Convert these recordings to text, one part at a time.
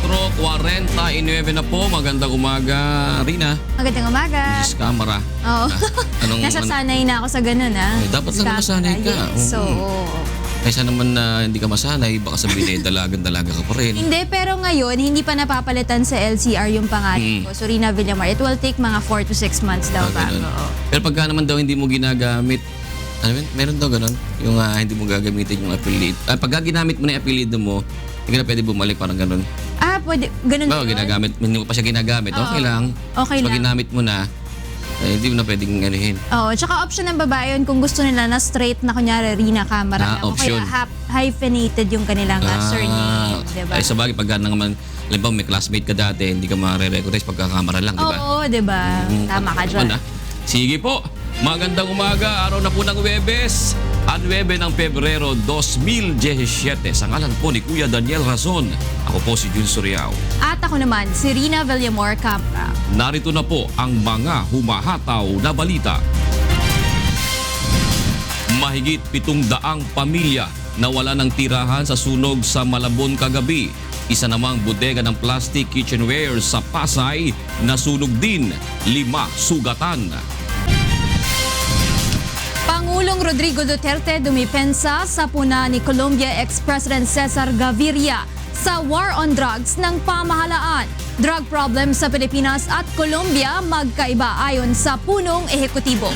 4:49 na po. Magandang umaga, Rina. Magandang umaga. Diyos camera. Oo. Anong, Nasasanay na ako sa ganun, ha? dapat lang masanay ka. Yes. So, kaysa naman na hindi ka masanay, baka sabihin dalaga ka pa rin. hindi, pero ngayon, hindi pa napapalitan sa LCR yung pangalan ko. So, Rina Villamar, it will take mga 4 to 6 months daw bago. Ganun. Pero pagka naman daw hindi mo ginagamit, ano yun? Meron daw ganun? Yung hindi mo gagamitin yung affiliate. Pagka ginamit mo na yung affiliate mo, hindi ka na pwede bumalik, parang ganun. Pwede. Ganun Bawa, ginagamit, hindi mo pa siya ginagamit, okay lang. Okay Pag lang. ginamit mo na, hindi mo na pwedeng ganihin. Oo, tsaka option ng babae yun kung gusto nila na straight na kunyari Rina camera lang. O option. kaya hyphenated yung kanilang surname, diba? Ay, sabagay, pagka naman, halimbawa may classmate ka dati, hindi ka ma-recognize pagka-camera lang, di ba? Oo, diba? Tama ka dyan. Sige po, magandang umaga, araw na po ng Huwebes, at 9 ng Pebrero 2017. Sa ngalan po ni Kuya Daniel Razon, ako po si Jun Suriao. At ako naman, si Rina Villamar Capra. Narito na po ang mga humahataw na balita. Mahigit 700 pamilya nawala ng tirahan sa sunog sa Malabon kagabi. Isa namang bodega ng plastic kitchenware sa Pasay nasunog din, 5 sugatan. Pangulong Rodrigo Duterte dumipensa sa puna ni Colombia ex-President Cesar Gaviria sa war on drugs ng pamahalaan. Drug problem sa Pilipinas at Colombia magkaiba ayon sa punong ehekutibo.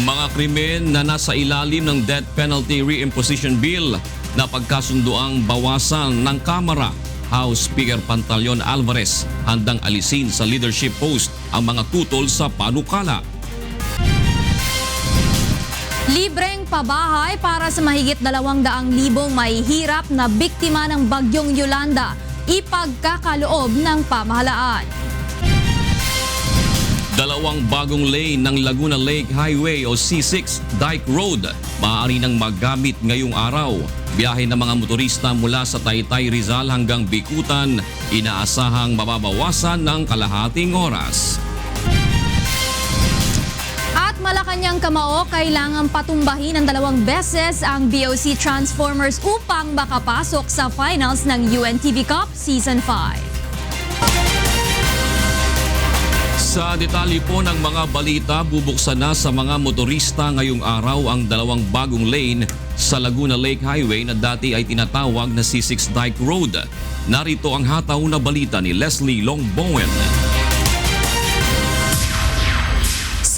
Mga krimen na nasa ilalim ng death penalty reimposition bill na pagkasunduang bawasan ng Kamara. House Speaker Pantaleon Alvarez handang alisin sa leadership post ang mga tutol sa panukala. Libreng pabahay para sa mahigit 200,000 may hirap na biktima ng bagyong Yolanda. Ipagkakaloob ng pamahalaan. 2 bagong lane ng Laguna Lake Highway o C6 Dyke Road maaari nang magamit ngayong araw. Biyahe ng mga motorista mula sa Taytay Rizal hanggang Bikutan, inaasahang mababawasan ng kalahating oras. Malacanang Kamao, kailangang patumbahin ng 2 beses ang BOC Transformers upang makapasok sa finals ng UNTV Cup Season 5. Sa detalye po ng mga balita, bubuksan na sa mga motorista ngayong araw ang 2 bagong lane sa Laguna Lake Highway na dati ay tinatawag na C6 Dyke Road. Narito ang hataw na balita ni Leslie Longbowen.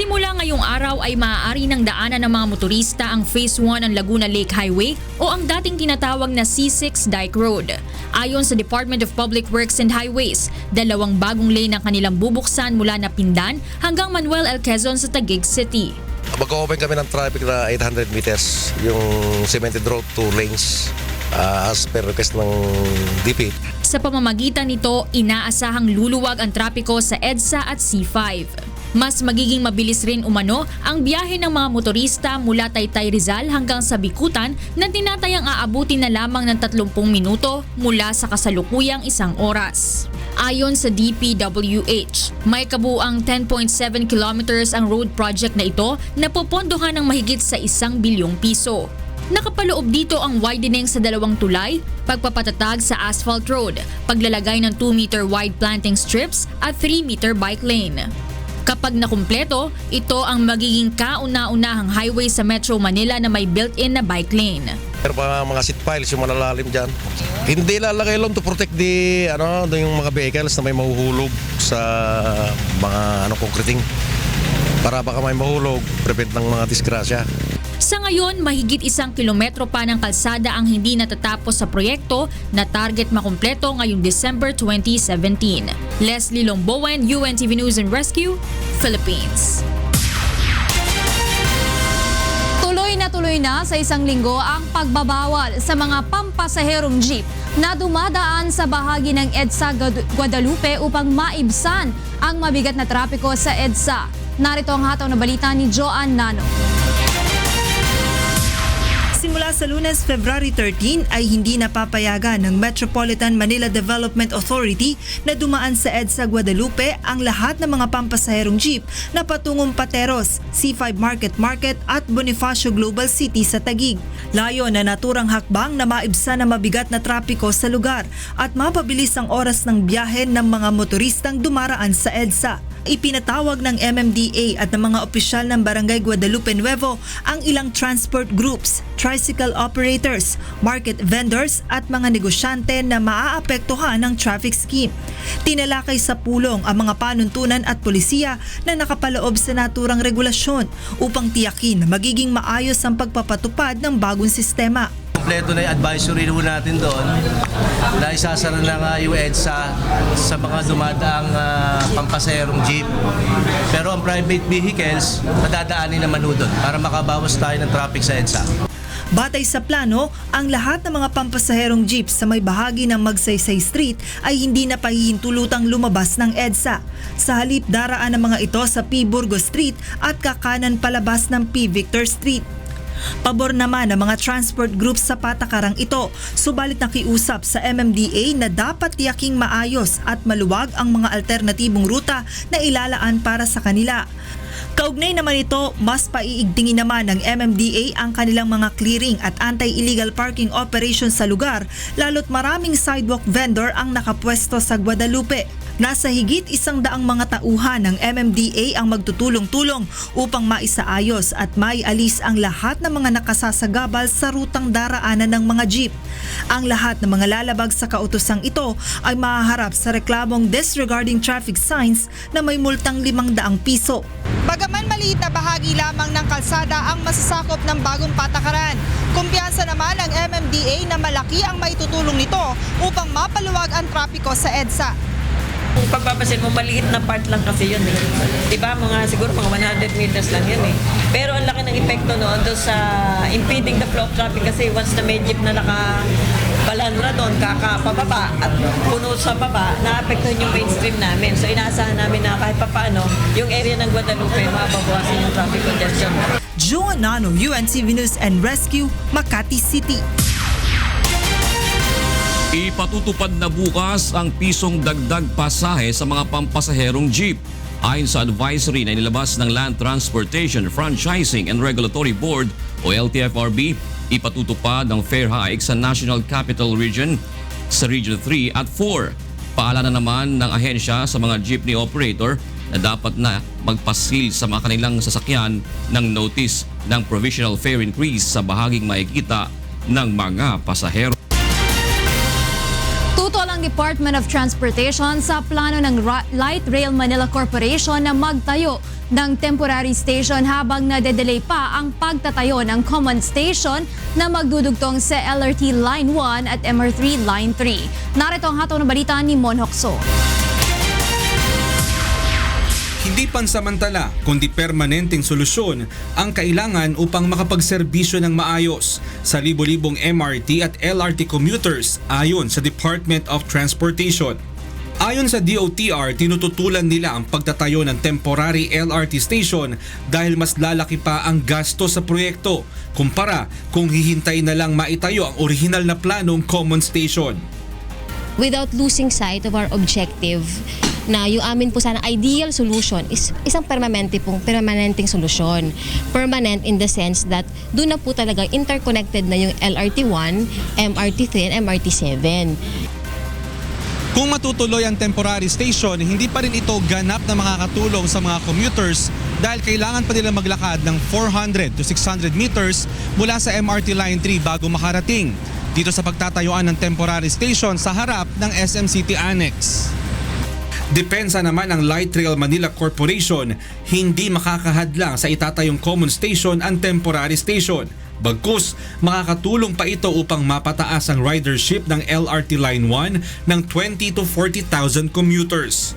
Simula ngayong araw ay maaari ng daanan ng mga motorista ang Phase 1 ng Laguna Lake Highway o ang dating tinatawag na C6 Dyke Road. Ayon sa Department of Public Works and Highways, 2 bagong lane ang kanilang bubuksan mula na Pindan hanggang Manuel L. Quezon sa Taguig City. Mag-open kami ng traffic na 800 meters, yung cemented road 2 lanes as per request ng DP. Sa pamamagitan nito, inaasahang luluwag ang trapiko sa EDSA at C5. Mas magiging mabilis rin umano ang biyahe ng mga motorista mula Taytay Rizal hanggang sa Bikutan na tinatayang aabutin na lamang ng 30 minuto mula sa kasalukuyang 1 oras. Ayon sa DPWH, may kabuuang 10.7 kilometers ang road project na ito na popondohan ng mahigit sa 1 bilyong piso. Nakapaloob dito ang widening sa 2 tulay, pagpapatatag sa asphalt road, paglalagay ng 2-meter wide planting strips at 3-meter bike lane. Kapag nakumpleto, ito ang magiging kauna-unahang highway sa Metro Manila na may built-in na bike lane. Pero pa mga seat piles, yung malalalim dyan. Hindi lalagay lang to protect yung mga vehicles na may mahuhulog sa mga concreting. Para baka may mahulog, prevent ng mga disgrasya. Sa ngayon, mahigit 1 kilometro pa ng kalsada ang hindi natatapos sa proyekto na target makumpleto ngayong December 2017. Leslie Longbowen, UNTV News and Rescue, Philippines. Tuloy na sa 1 linggo ang pagbabawal sa mga pampasaherong jeep na dumadaan sa bahagi ng EDSA Guadalupe upang maibsan ang mabigat na trapiko sa EDSA. Narito ang hataw na balita ni Joanne Nano. Simula Sa Lunes, February 13 ay hindi napapayagan ng Metropolitan Manila Development Authority na dumaan sa EDSA Guadalupe ang lahat ng mga pampasaherong jeep na patungong Pateros, C5 Market at Bonifacio Global City sa Taguig. Layo na naturang hakbang na maibsan na mabigat na trapiko sa lugar at mapabilis ang oras ng biyahe ng mga motoristang dumaraan sa EDSA. Ipinatawag ng MMDA at ng mga opisyal ng Barangay Guadalupe Nuevo ang ilang transport groups, tricycle operators, market vendors at mga negosyante na maaapektuhan ng traffic scheme. Tinalakay sa pulong ang mga panuntunan at polisiya na nakapaloob sa naturang regulasyon upang tiyakin na magiging maayos ang pagpapatupad ng bagong sistema. Kompleto na yung advisory po natin doon na isasara na nga yung EDSA sa mga dumadaang pampasaherong jeep. Pero ang private vehicles, madadaanin naman doon para makabawas tayo ng traffic sa EDSA. Batay sa plano, ang lahat ng mga pampasaherong jeep sa may bahagi ng Magsaysay Street ay hindi na pahihintulutang lumabas ng EDSA. Sa halip, daraan ang mga ito sa P. Burgos Street at kakanan palabas ng P. Victor Street. Pabor naman ng mga transport groups sa patakarang ito, subalit nakiusap sa MMDA na dapat tiyaking maayos at maluwag ang mga alternatibong ruta na ilalaan para sa kanila. Kaugnay naman ito, mas paiigtingin naman ng MMDA ang kanilang mga clearing at anti-illegal parking operations sa lugar, lalo't maraming sidewalk vendor ang nakapwesto sa Guadalupe. Nasa higit 100 mga tauhan ng MMDA ang magtutulong-tulong upang maisaayos at maialis ang lahat ng mga nakasasagabal sa rutang daraanan ng mga jeep. Ang lahat ng mga lalabag sa kautosang ito ay mahaharap sa reklamong disregarding traffic signs na may multang 500 piso. Bagaman maliit na bahagi lamang ng kalsada ang masasakop ng bagong patakaran, kumpiyansa naman ang MMDA na malaki ang maitutulong nito upang mapaluwag ang trapiko sa EDSA. Kung pagpapasin mo, maliit na part lang kasi yun eh. Diba? Siguro mga 100 meters lang yun eh. Pero ang laki ng epekto noon doon sa impeding the flow of traffic kasi once na may jeep na nakabalandra doon, kakapababa at puno sa baba, naapektuhan yung mainstream namin. So inaasahan namin na kahit papaano, yung area ng Guadalupe, mababawasan yung traffic congestion. Joan Nano, UNTV News and Rescue, Makati City. Ipatutupad na bukas ang pisong dagdag pasahe sa mga pampasaherong jeep. Ayon sa advisory na inilabas ng Land Transportation, Franchising and Regulatory Board o LTFRB, ipatutupad ang fare hike sa National Capital Region sa Region 3 at 4. Paalala naman ng ahensya sa mga jeepney operator na dapat na magpasil sa mga kanilang sasakyan ng notice ng provisional fare increase sa bahaging makikita ng mga pasahero. Tutol ang Department of Transportation sa plano ng Light Rail Manila Corporation na magtayo ng temporary station habang nade-delay pa ang pagtatayo ng common station na magdudugtong sa LRT Line 1 at MR3 Line 3. Narito ang hatong na balita ni Mon Hokso. Hindi pansamantala kundi permanenteng solusyon ang kailangan upang makapagserbisyo ng maayos sa libo-libong MRT at LRT commuters ayon sa Department of Transportation. Ayon sa DOTR, tinututulan nila ang pagtatayo ng temporary LRT station dahil mas lalaki pa ang gasto sa proyekto kumpara kung hihintay na lang maitayo ang orihinal na planong common station. Without losing sight of our objective na yung amin po sana ideal solution is isang permanenteng solusyon. Permanent in the sense that doon na po talaga interconnected na yung LRT1, MRT3 and MRT7. Kung matutuloy ang temporary station, hindi pa rin ito ganap na makakatulong sa mga commuters dahil kailangan pa nila maglakad ng 400 to 600 meters mula sa MRT Line 3 bago makarating dito sa pagtatayuan ng temporary station sa harap ng SM City Annex. Depensa naman ng Light Rail Manila Corporation, hindi makakahadlang sa itatayong common station ang temporary station. Bagkus, makakatulong pa ito upang mapataas ang ridership ng LRT Line 1 ng 20 to 40,000 commuters.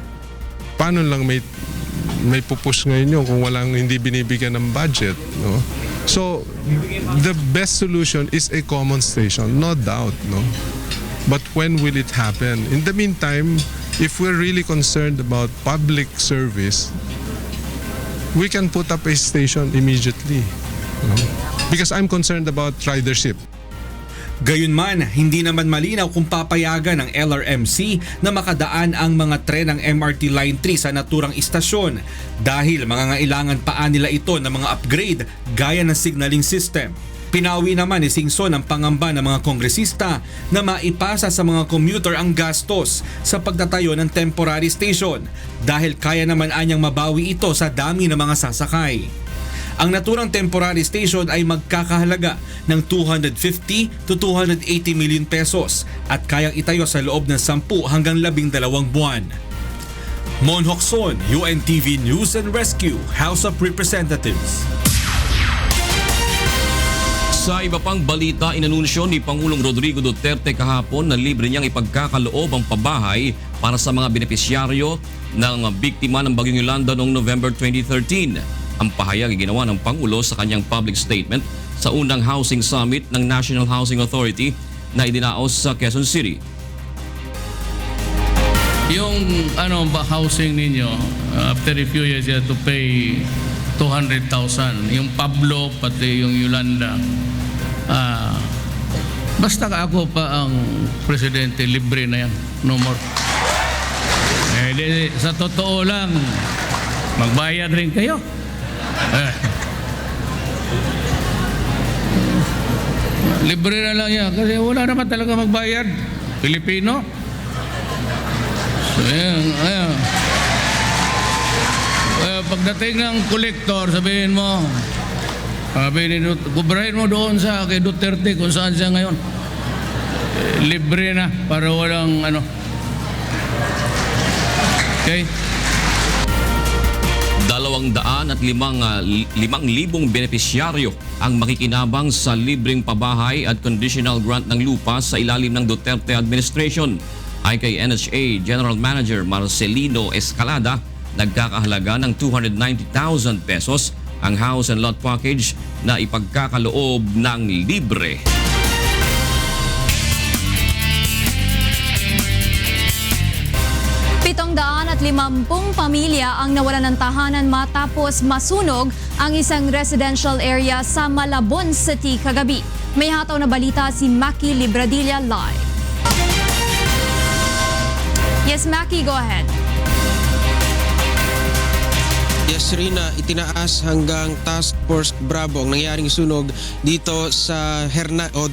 Paano lang may pupush ngayon yun kung hindi binibigyan ng budget, no? So, the best solution is a common station, no doubt, no? But when will it happen? In the meantime, if we're really concerned about public service, we can put up a station immediately. Because I'm concerned about ridership. Gayunman, hindi naman malinaw kung papayagan ng LRMC na makadaan ang mga tren ng MRT Line 3 sa naturang istasyon dahil mangangailangan pa nila ito ng mga upgrade gaya ng signaling system. Pinawi naman ni Singson ang pangamba ng mga kongresista na maipasa sa mga commuter ang gastos sa pagtatayo ng temporary station dahil kaya naman anyang mabawi ito sa dami ng mga sasakay. Ang naturang temporary station ay magkakahalaga ng 250 to 280 million pesos at kayang itayo sa loob ng 10 hanggang 12 buwan. Mon Hocson, UNTV News and Rescue, House of Representatives. Sa iba pang balita, inanunsyo ni Pangulong Rodrigo Duterte kahapon na libre niyang ipagkakaloob ang pabahay para sa mga benepisyaryo ng biktima ng Bagyong Yolanda noong November 2013. Ang pahayag ay ginawa ng Pangulo sa kanyang public statement sa unang housing summit ng National Housing Authority na idinaos sa Quezon City. Yung housing ninyo, after a few years you have to pay 200,000. Yung Pablo, pati yung Yolanda. Basta ako pa ang presidente, libre na yan. No more. Sa totoo lang, magbayad rin kayo. Libre na lang yan kasi wala naman talaga magbayad. Pilipino. So, ayan. Pagdating ng kolektor, sabihin mo, kubrahin mo doon sa kay Duterte kung saan siya ngayon. Libre na para walang Okay? 205,000 benepisyaryo ang makikinabang sa libreng pabahay at conditional grant ng lupa sa ilalim ng Duterte administration. Ay kay NHA General Manager Marcelino Escalada, nagkakahalaga ng 290,000 pesos ang house and lot package na ipagkakaloob ng libre. At 50 pamilya ang nawalan ng tahanan matapos masunog ang isang residential area sa Malabon City kagabi. May hataw na balita si Maki Libradilla live. Yes, Maki, go ahead. Yes, Rina, itinaas hanggang Task Force Bravo ang nangyaring sunog dito sa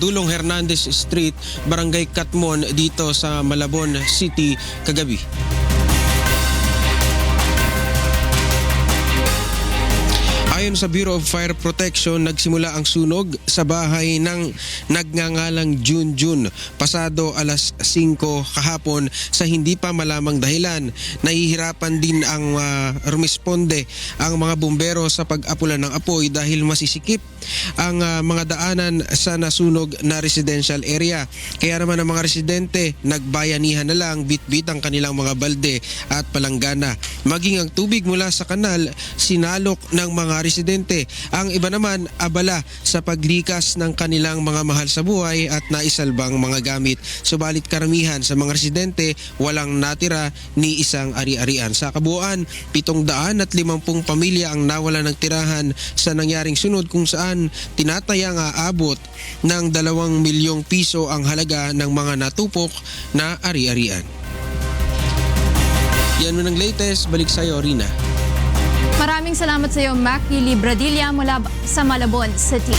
Dulong Hernandez Street, Barangay Katmon dito sa Malabon City kagabi. Ayon sa Bureau of Fire Protection, nagsimula ang sunog sa bahay ng nagngangalang Junjun pasado alas 5 kahapon sa hindi pa malamang dahilan. Nahihirapan din ang rumisponde ang mga bumbero sa pag-apula ng apoy dahil masisikip ang mga daanan sa nasunog na residential area. Kaya naman ang mga residente nagbayanihan na lang, bitbit ang kanilang mga balde at palanggana. Maging ang tubig mula sa kanal sinalok ng mga residente. Ang iba naman abala sa paglikas ng kanilang mga mahal sa buhay at naisalbang mga gamit. Subalit karamihan sa mga residente walang natira ni isang ari-arian. Sa kabuuan, 750 pamilya ang nawala ng tirahan sa nangyaring sunod kung saan tinatayang aabot ng 2 milyong piso ang halaga ng mga natupok na ari-arian. Yan mo ng latest. Balik sa iyo, Rina. Maraming salamat sa iyo, Maki Libradilla mula sa Malabon City.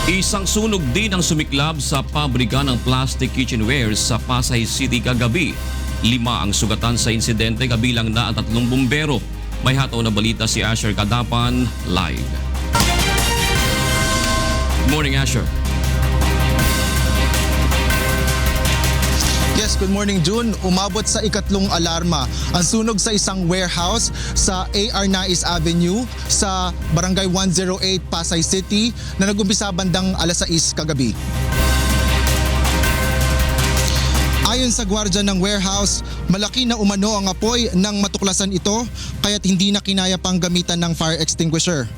Isang sunog din ang sumiklab sa pabrika ng plastic kitchenwares sa Pasay City kagabi. 5 ang sugatan sa insidente kabilang na 3 bumbero. May hataw na balita si Asher Kadapan live. Morning, Asher. Yes, good morning, June. Umabot sa ikatlong alarma ang sunog sa isang warehouse sa AR Nais Avenue sa Barangay 108, Pasay City na nag-umpisa bandang alas 6 kagabi. Ayon sa gwardya ng warehouse, malaki na umano ang apoy nang matuklasan ito kaya't hindi na kinaya pang gamitan ng fire extinguisher.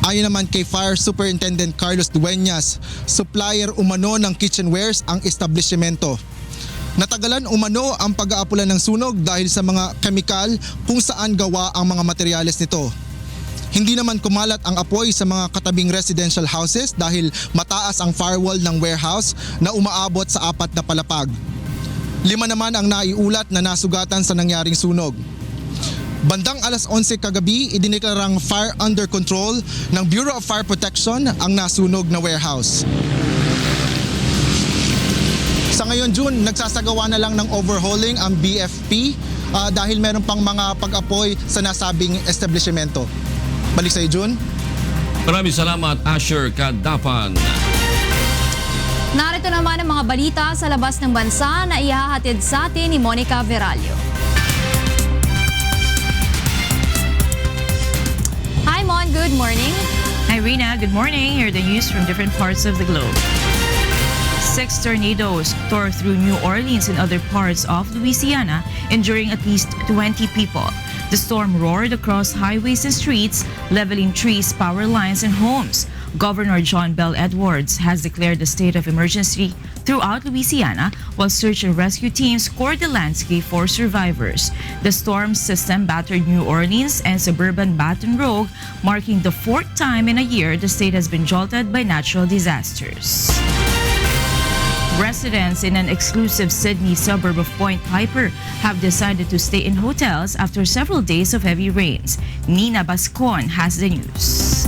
Ayon naman kay Fire Superintendent Carlos Dueñas, supplier umano ng kitchenwares ang establishmento. Natagalan umano ang pag-aapulan ng sunog dahil sa mga kemikal kung saan gawa ang mga materyales nito. Hindi naman kumalat ang apoy sa mga katabing residential houses dahil mataas ang firewall ng warehouse na umaabot sa 4 na palapag. 5 naman ang naiulat na nasugatan sa nangyaring sunog. Bandang alas 11 kagabi, idineklarang fire under control ng Bureau of Fire Protection ang nasunog na warehouse. Sa ngayon, June, nagsasagawa na lang ng overhauling ang BFP dahil meron pang mga pag-apoy sa nasabing establishmento. Balik sa'yo, June. Maraming salamat, Asher Kadapan. Narito naman ang mga balita sa labas ng bansa na ihahatid sa atin ni Monica Veralio. Hi Mon, good morning. Hi Rina, good morning. Here are the news from different parts of the globe. 6 tornadoes tore through New Orleans and other parts of Louisiana, injuring at least 20 people. The storm roared across highways and streets, leveling trees, power lines, and homes. Governor John Bell Edwards has declared a state of emergency throughout Louisiana, while search and rescue teams scored the landscape for survivors. The storm system battered New Orleans and suburban Baton Rouge, marking the 4th time in a year the state has been jolted by natural disasters. Residents in an exclusive Sydney suburb of Point Piper have decided to stay in hotels after several days of heavy rains. Nina Bascon has the news.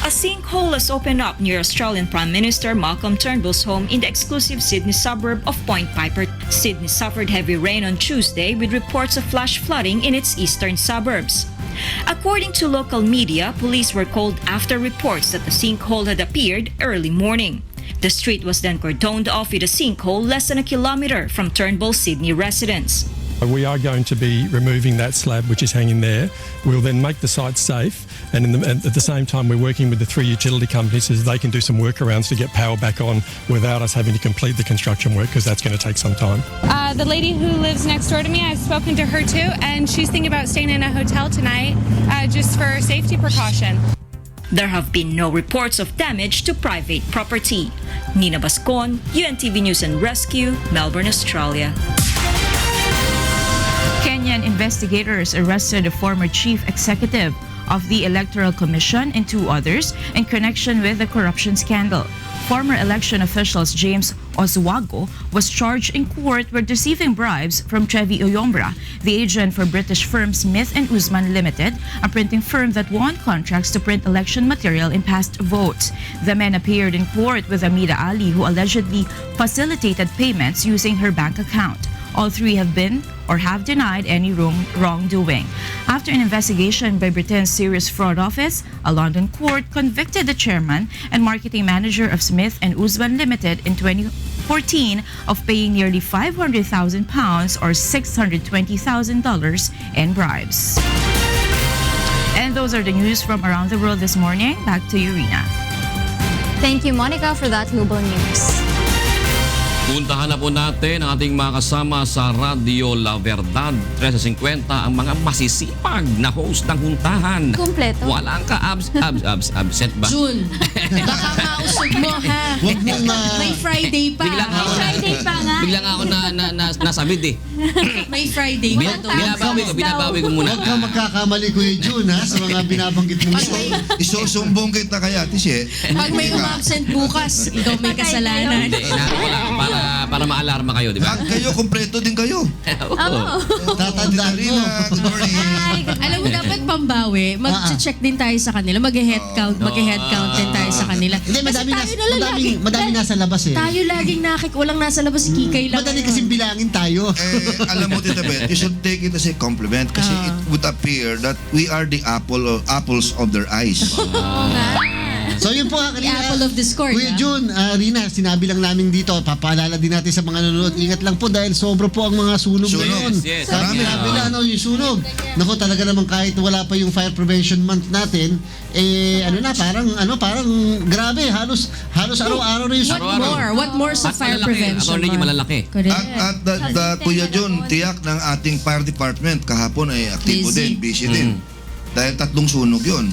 A sinkhole has opened up near Australian Prime Minister Malcolm Turnbull's home in the exclusive Sydney suburb of Point Piper. Sydney suffered heavy rain on Tuesday with reports of flash flooding in its eastern suburbs. According to local media, police were called after reports that the sinkhole had appeared early morning. The street was then cordoned off with a sinkhole less than a kilometer from Turnbull's Sydney residence. We are going to be removing that slab which is hanging there. We'll then make the site safe, and at the same time we're working with the 3 utility companies so they can do some workarounds to get power back on without us having to complete the construction work, because that's going to take some time. The lady who lives next door to me, I've spoken to her too, and she's thinking about staying in a hotel tonight just for safety precaution. There have been no reports of damage to private property. Nina Bascon, UNTV News and Rescue, Melbourne, Australia. Kenyan investigators arrested a former chief executive of the Electoral Commission and 2 others in connection with the corruption scandal. Former election officials James Oswago was charged in court with receiving bribes from Trevi Oyombra, the agent for British firm Smith & Usman Limited, a printing firm that won contracts to print election material in past votes. The men appeared in court with Amida Ali, who allegedly facilitated payments using her bank account. All 3 have been or have denied any wrongdoing. After an investigation by Britain's Serious Fraud Office, a London court convicted the chairman and marketing manager of Smith & Usman Limited in 2014 of paying nearly £500,000 or $620,000 in bribes. And those are the news from around the world this morning. Back to you, Rina. Thank you, Monica, for that global news. Puntahan na po natin ang ating mga kasama sa Radio La Verdad 1350, ang mga masisipag na host ng huntahan. Kumpleto. Walang absent ba? June, baka mausog mo ha. Huwag mo na. May Friday pa. May Friday pa nga. Biglang ako nasabid eh. May Friday pa. Binabawi ko muna. Huwag ka magkakamali, Kuya June, ha, sa mga binabanggit mo. Isusumbong kita kaya, Tishe. Pag may umabsent bukas, ikaw may kasalanan. Hindi, para ma-alarma kayo, di ba? Kayo, kompleto din kayo. Tatandaan mo. Alam mo, dapat pambawi. Mag-check din tayo sa kanila. Mag-head count din tayo sa kanila. Hindi, madami nasa labas eh. Tayo laging walang nasa labas, Kikay lang. Madali kasing bilangin tayo. Alam mo, Tita Beth, you should take it as a compliment kasi it would appear that we are the apples of their eyes. So yun po, The apple of discord. Kuya June, Rina, sinabi lang namin dito, papaalala din natin sa mga nanonood, ingat lang po dahil sobra po ang mga sunog ngayon. Yes. Sabi na yung sunog. Naku, talaga naman kahit wala pa yung Fire Prevention Month natin, parang grabe, halos araw-araw na yung sunog. What more sa fire prevention? At malalaki. At Kuya June, tiyak ng ating fire department kahapon ay aktibo din, busy din. Dahil 3 sunog yun.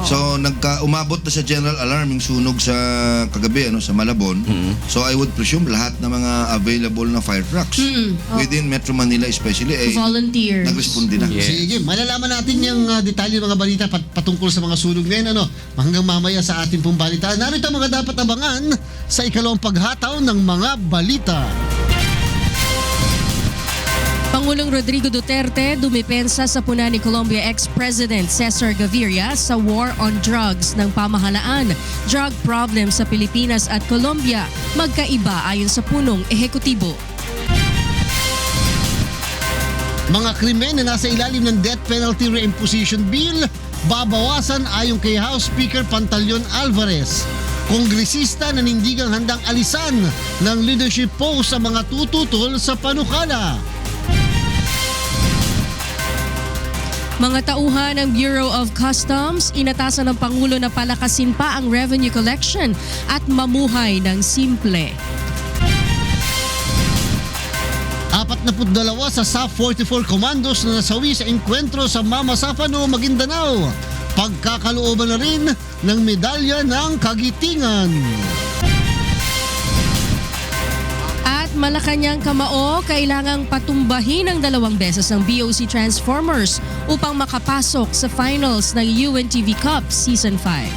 So umabot na sa general alarm yung sunog sa kagabi sa Malabon. So I would presume lahat ng mga available na fire trucks within Metro Manila especially Volunteers. nagresponde na. Sige, malalaman natin yung detalye ng mga balita patungkol sa mga sunog ngayon. Hanggang mamaya sa ating pong balita. Narito mga dapat abangan sa ikalawang paghataw ng mga balita. Pangulong Rodrigo Duterte dumipensa sa puna ni Colombia ex-President Cesar Gaviria sa war on drugs ng pamahalaan. Drug problem sa Pilipinas at Colombia magkaiba ayon sa punong ehekutibo. Mga krimen na nasa ilalim ng death penalty reimposition bill babawasan ayon kay House Speaker Pantaleon Alvarez. Kongresista na nindigang handang alisan ng leadership post sa mga tututol sa panukala. Mga tauhan ng Bureau of Customs, inatasan ng Pangulo na palakasin pa ang revenue collection at mamuhay ng simple. 42 sa SAF 44 commandos na nasawi sa engkwentro sa Mama Sapano, Maguindanao. Pagkakalooban na rin ng medalya ng kagitingan. Malacanang Kamao, kailangang patumbahin ng 2 beses ang BOC Transformers upang makapasok sa finals ng UNTV Cup Season 5.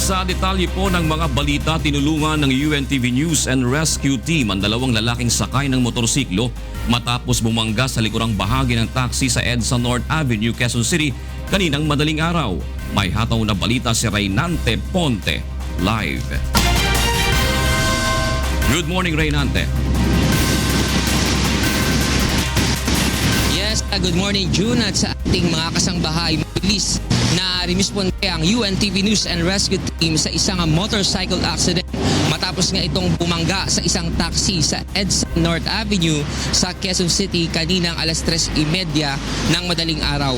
Sa detalye po ng mga balita, tinulungan ng UNTV News and Rescue Team ang 2 lalaking sakay ng motorsiklo matapos bumangga sa likurang bahagi ng taxi sa EDSA North Avenue, Quezon City kaninang madaling araw. May hataw na balita si Reynante Ponte. Live. Good morning, Reynante. Yes, good morning, June, at sa ating mga kasangbahay, mabilis na remisponde ang UNTV News and Rescue Team sa isang motorcycle accident matapos nga itong bumangga sa isang taxi sa EDSA North Avenue sa Quezon City kaninang 3:30 ng madaling araw.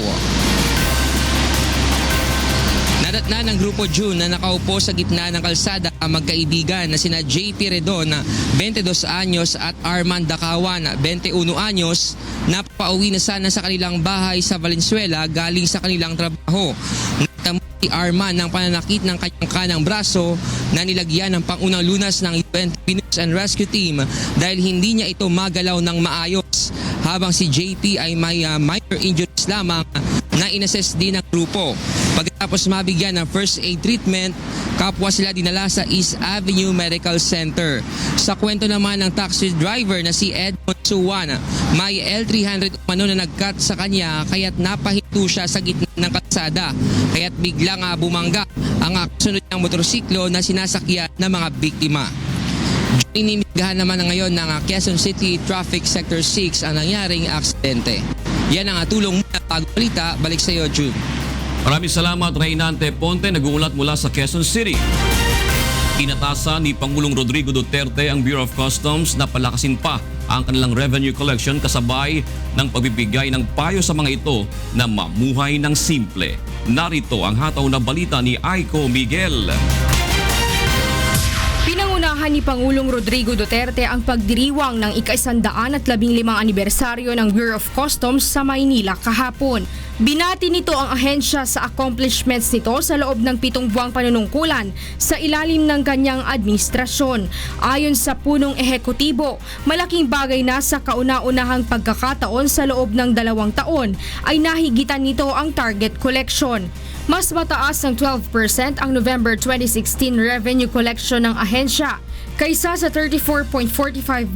Nadatna ng Grupo June na nakaupo sa gitna ng kalsada ang magkaibigan na sina JP Redon, 22 anyos at Arman Dacawan, 21 anyos, na pauwi na sana sa kanilang bahay sa Valenzuela galing sa kanilang trabaho. Natamo si Arman ng pananakit ng kanyang kanang braso na nilagyan ng pangunang lunas ng UNTV News and Rescue Team dahil hindi niya ito magalaw ng maayos, habang si JP ay may minor injuries lamang na inassess din ng grupo. Pagkatapos mabigyan ng first aid treatment, kapwa sila dinala sa East Avenue Medical Center. Sa kwento naman ng taxi driver na si Edmond Suwan, may L300 umano na nag-cut sa kanya kaya't napahinto siya sa gitna ng kalsada. Kaya't biglang bumangga ang kasunod ng motorsiklo na sinasakyan ng mga biktima. Inimbestigahan naman ngayon ng Quezon City Traffic Sector 6 ang nangyaring aksidente. Yan ang tulong muna pagbalita. Balik sa iyo, June. Maraming salamat, Reynante Ponte, nag-uulat mula sa Quezon City. Inatasan ni Pangulong Rodrigo Duterte ang Bureau of Customs na palakasin pa ang kanilang revenue collection kasabay ng pagbibigay ng payo sa mga ito na mamuhay ng simple. Narito ang hataw na balita ni Aiko Miguel. Pinangunahan ni Pangulong Rodrigo Duterte ang pagdiriwang ng ika-115 anibersaryo ng Bureau of Customs sa Maynila kahapon. Binati nito ang ahensya sa accomplishments nito sa loob ng 7 buwang panunungkulan sa ilalim ng kanyang administrasyon. Ayon sa punong ehekutibo, malaking bagay na sa kauna-unahang pagkakataon sa loob ng 2 taon ay nahigitan nito ang target collection. Mas mataas ng 12% ang November 2016 revenue collection ng ahensya kaysa sa 34.45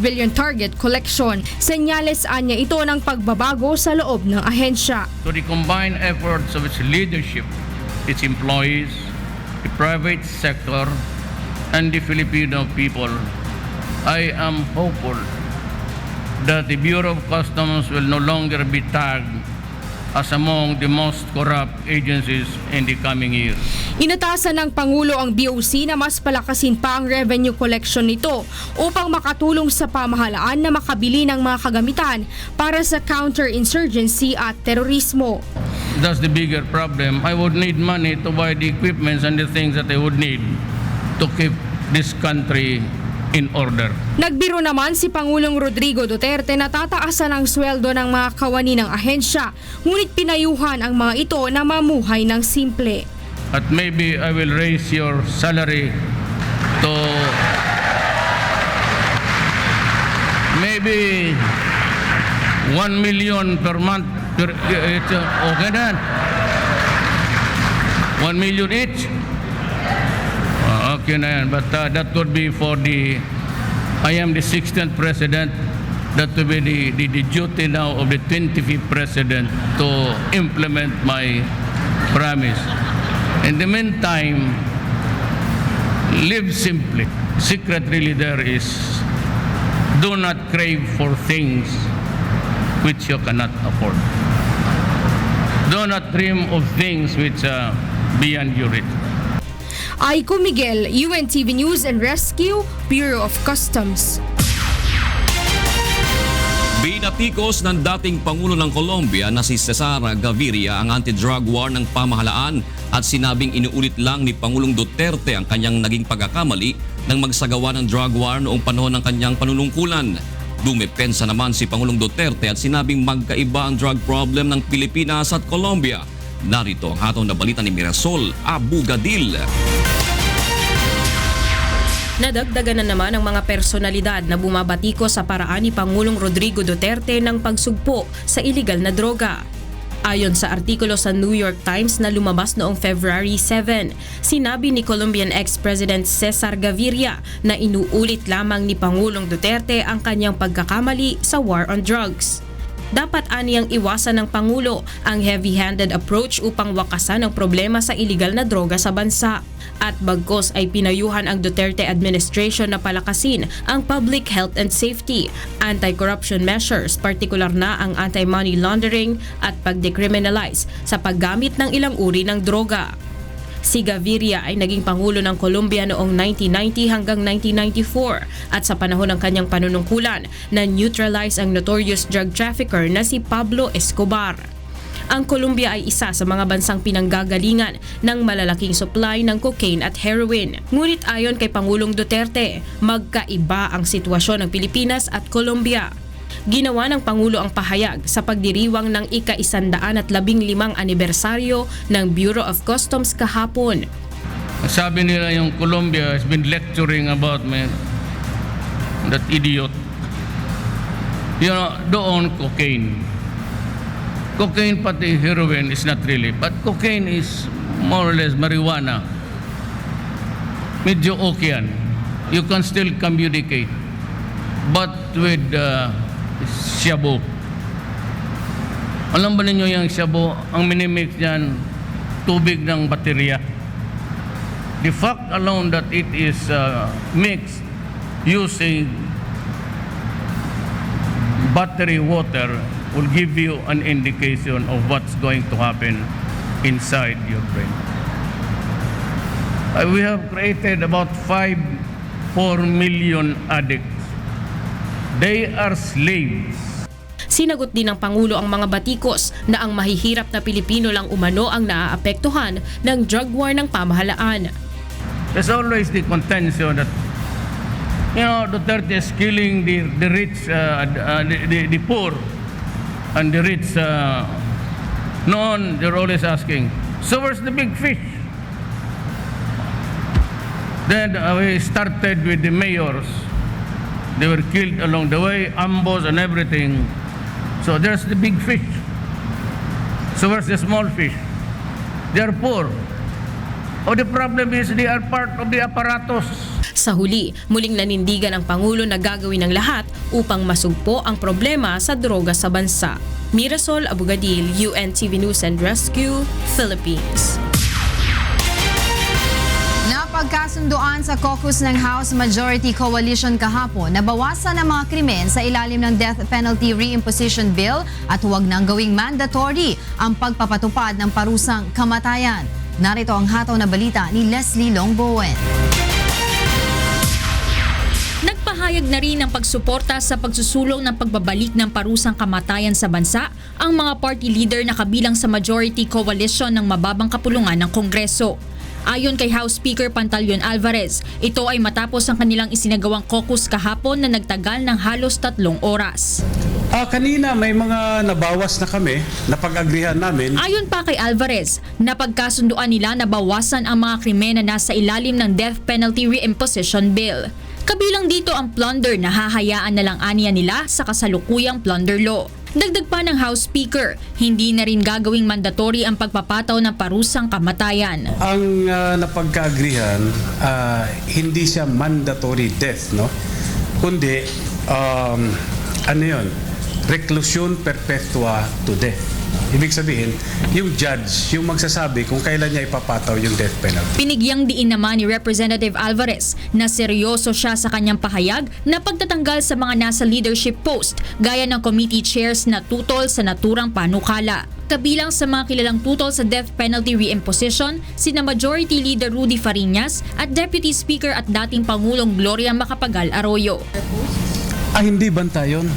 billion target collection. Senyales anya ito ng pagbabago sa loob ng ahensya. To the combined efforts of its leadership, its employees, the private sector, and the Filipino people, I am hopeful that the Bureau of Customs will no longer be tagged as among the most corrupt agencies in the coming years. Inatasan ng Pangulo ang BOC na mas palakasin pa ang revenue collection nito upang makatulong sa pamahalaan na makabili ng mga kagamitan para sa counterinsurgency at terorismo. That's the bigger problem. I would need money to buy the equipments and the things that I would need to keep this country in order. Nagbiro naman si Pangulong Rodrigo Duterte na tataasan ang sweldo ng mga kawani ng ahensya, ngunit pinayuhan ang mga ito na mamuhay ng simple. At maybe I will raise your salary to maybe 1 million per month. It's okay na. 1 million each. Okay na yan. But that would be for I am the 16th president. That will be the duty now of the 25th president to implement my promise. In the meantime, live simply. Secret really there is, do not crave for things which you cannot afford. Do not dream of things which are beyond your reach. Aiko Miguel, UNTV News and Rescue, Bureau of Customs. Binatikos ng dating Pangulo ng Colombia na si Cesar Gaviria ang anti-drug war ng pamahalaan at sinabing inuulit lang ni Pangulong Duterte ang kanyang naging pagkakamali nang magsagawa ng drug war noong panahon ng kanyang panunungkulan. Dumepensa naman si Pangulong Duterte at sinabing magkaiba ang drug problem ng Pilipinas at Colombia. Narito ang hatong na balita ni Mirasol Abugadil. Nadagdagan na naman ang mga personalidad na bumabatiko sa paraan ni Pangulong Rodrigo Duterte ng pagsugpo sa iligal na droga. Ayon sa artikulo sa New York Times na lumabas noong February 7, sinabi ni Colombian ex-President Cesar Gaviria na inuulit lamang ni Pangulong Duterte ang kanyang pagkakamali sa war on drugs. Dapat aniyang iwasan ng Pangulo ang heavy-handed approach upang wakasan ang problema sa iligal na droga sa bansa. At bagkos ay pinayuhan ang Duterte administration na palakasin ang public health and safety, anti-corruption measures, partikular na ang anti-money laundering at pag-decriminalize sa paggamit ng ilang uri ng droga. Si Gaviria ay naging Pangulo ng Colombia noong 1990 hanggang 1994 at sa panahon ng kanyang panunungkulan na neutralize ang notorious drug trafficker na si Pablo Escobar. Ang Colombia ay isa sa mga bansang pinanggagalingan ng malalaking supply ng cocaine at heroin. Ngunit ayon kay Pangulong Duterte, magkaiba ang sitwasyon ng Pilipinas at Colombia. Ginawa ng Pangulo ang pahayag sa pagdiriwang ng ika-115 anibersaryo ng Bureau of Customs kahapon. Sabi nila yung Colombia has been lecturing about that idiot. You know, doon cocaine. Cocaine pati heroin is not really, but cocaine is more or less marijuana. Medyo okay yan. You can still communicate. But with shabu. Alam ba ninyo yung shabu? Ang minimix niyan, tubig ng baterya. The fact alone that it is mixed using battery water will give you an indication of what's going to happen inside your brain. We have created about 4 million addicts. They are slaves. Sinagot din ng Pangulo ang mga batikos na ang mahihirap na Pilipino lang umano ang naaapektuhan ng drug war ng pamahalaan. There's always the contention that Duterte is killing the rich, the poor, and the rich. Noon, they're always asking, so where's the big fish? Then we started with the mayors. They were killed along the way, ambos and everything. So there's the big fish. So where's the small fish? They're poor. The problem is they are part of the apparatus. Sa huli, muling nanindigan ang Pangulo na gagawin ng lahat upang masugpo ang problema sa droga sa bansa. Mirasol Abugadil, UNTV News and Rescue, Philippines. Napagkasunduan sa caucus ng House Majority Coalition kahapon na bawasan ang mga krimen sa ilalim ng Death Penalty Reimposition Bill at huwag nang gawing mandatory ang pagpapatupad ng parusang kamatayan. Narito ang hataw na balita ni Leslie Longbowen. Nagpahayag na rin ng pagsuporta sa pagsusulong ng pagbabalik ng parusang kamatayan sa bansa ang mga party leader na kabilang sa majority coalition ng mababang kapulungan ng Kongreso. Ayon kay House Speaker Pantaleon Alvarez, ito ay matapos ang kanilang isinagawang caucus kahapon na nagtagal ng halos 3 oras. Kanina may mga nabawas na kami, napag-agrihan namin. Ayon pa kay Alvarez, napagkasunduan nila na bawasan ang mga krimen na nasa ilalim ng Death Penalty Reimposition Bill. Kabilang dito ang plunder na hahayaan na lang aniya nila sa kasalukuyang plunder law. Dagdag pa ng House Speaker, hindi na rin gagawing mandatory ang pagpapataw ng parusang kamatayan. Ang napagkaagrihan, hindi siya mandatory death, no? Kundi, ano yun? Reclusion perpetua to death. Ibig sabihin, yung judge, yung magsasabi kung kailan niya ipapataw yung death penalty. Pinigyang diin naman ni Representative Alvarez na seryoso siya sa kanyang pahayag na pagtatanggal sa mga nasa leadership post gaya ng committee chairs na tutol sa naturang panukala. Kabilang sa mga kilalang tutol sa death penalty reimposition, sina Majority Leader Rudy Fariñas at Deputy Speaker at dating Pangulong Gloria Macapagal Arroyo. Hindi banta yun.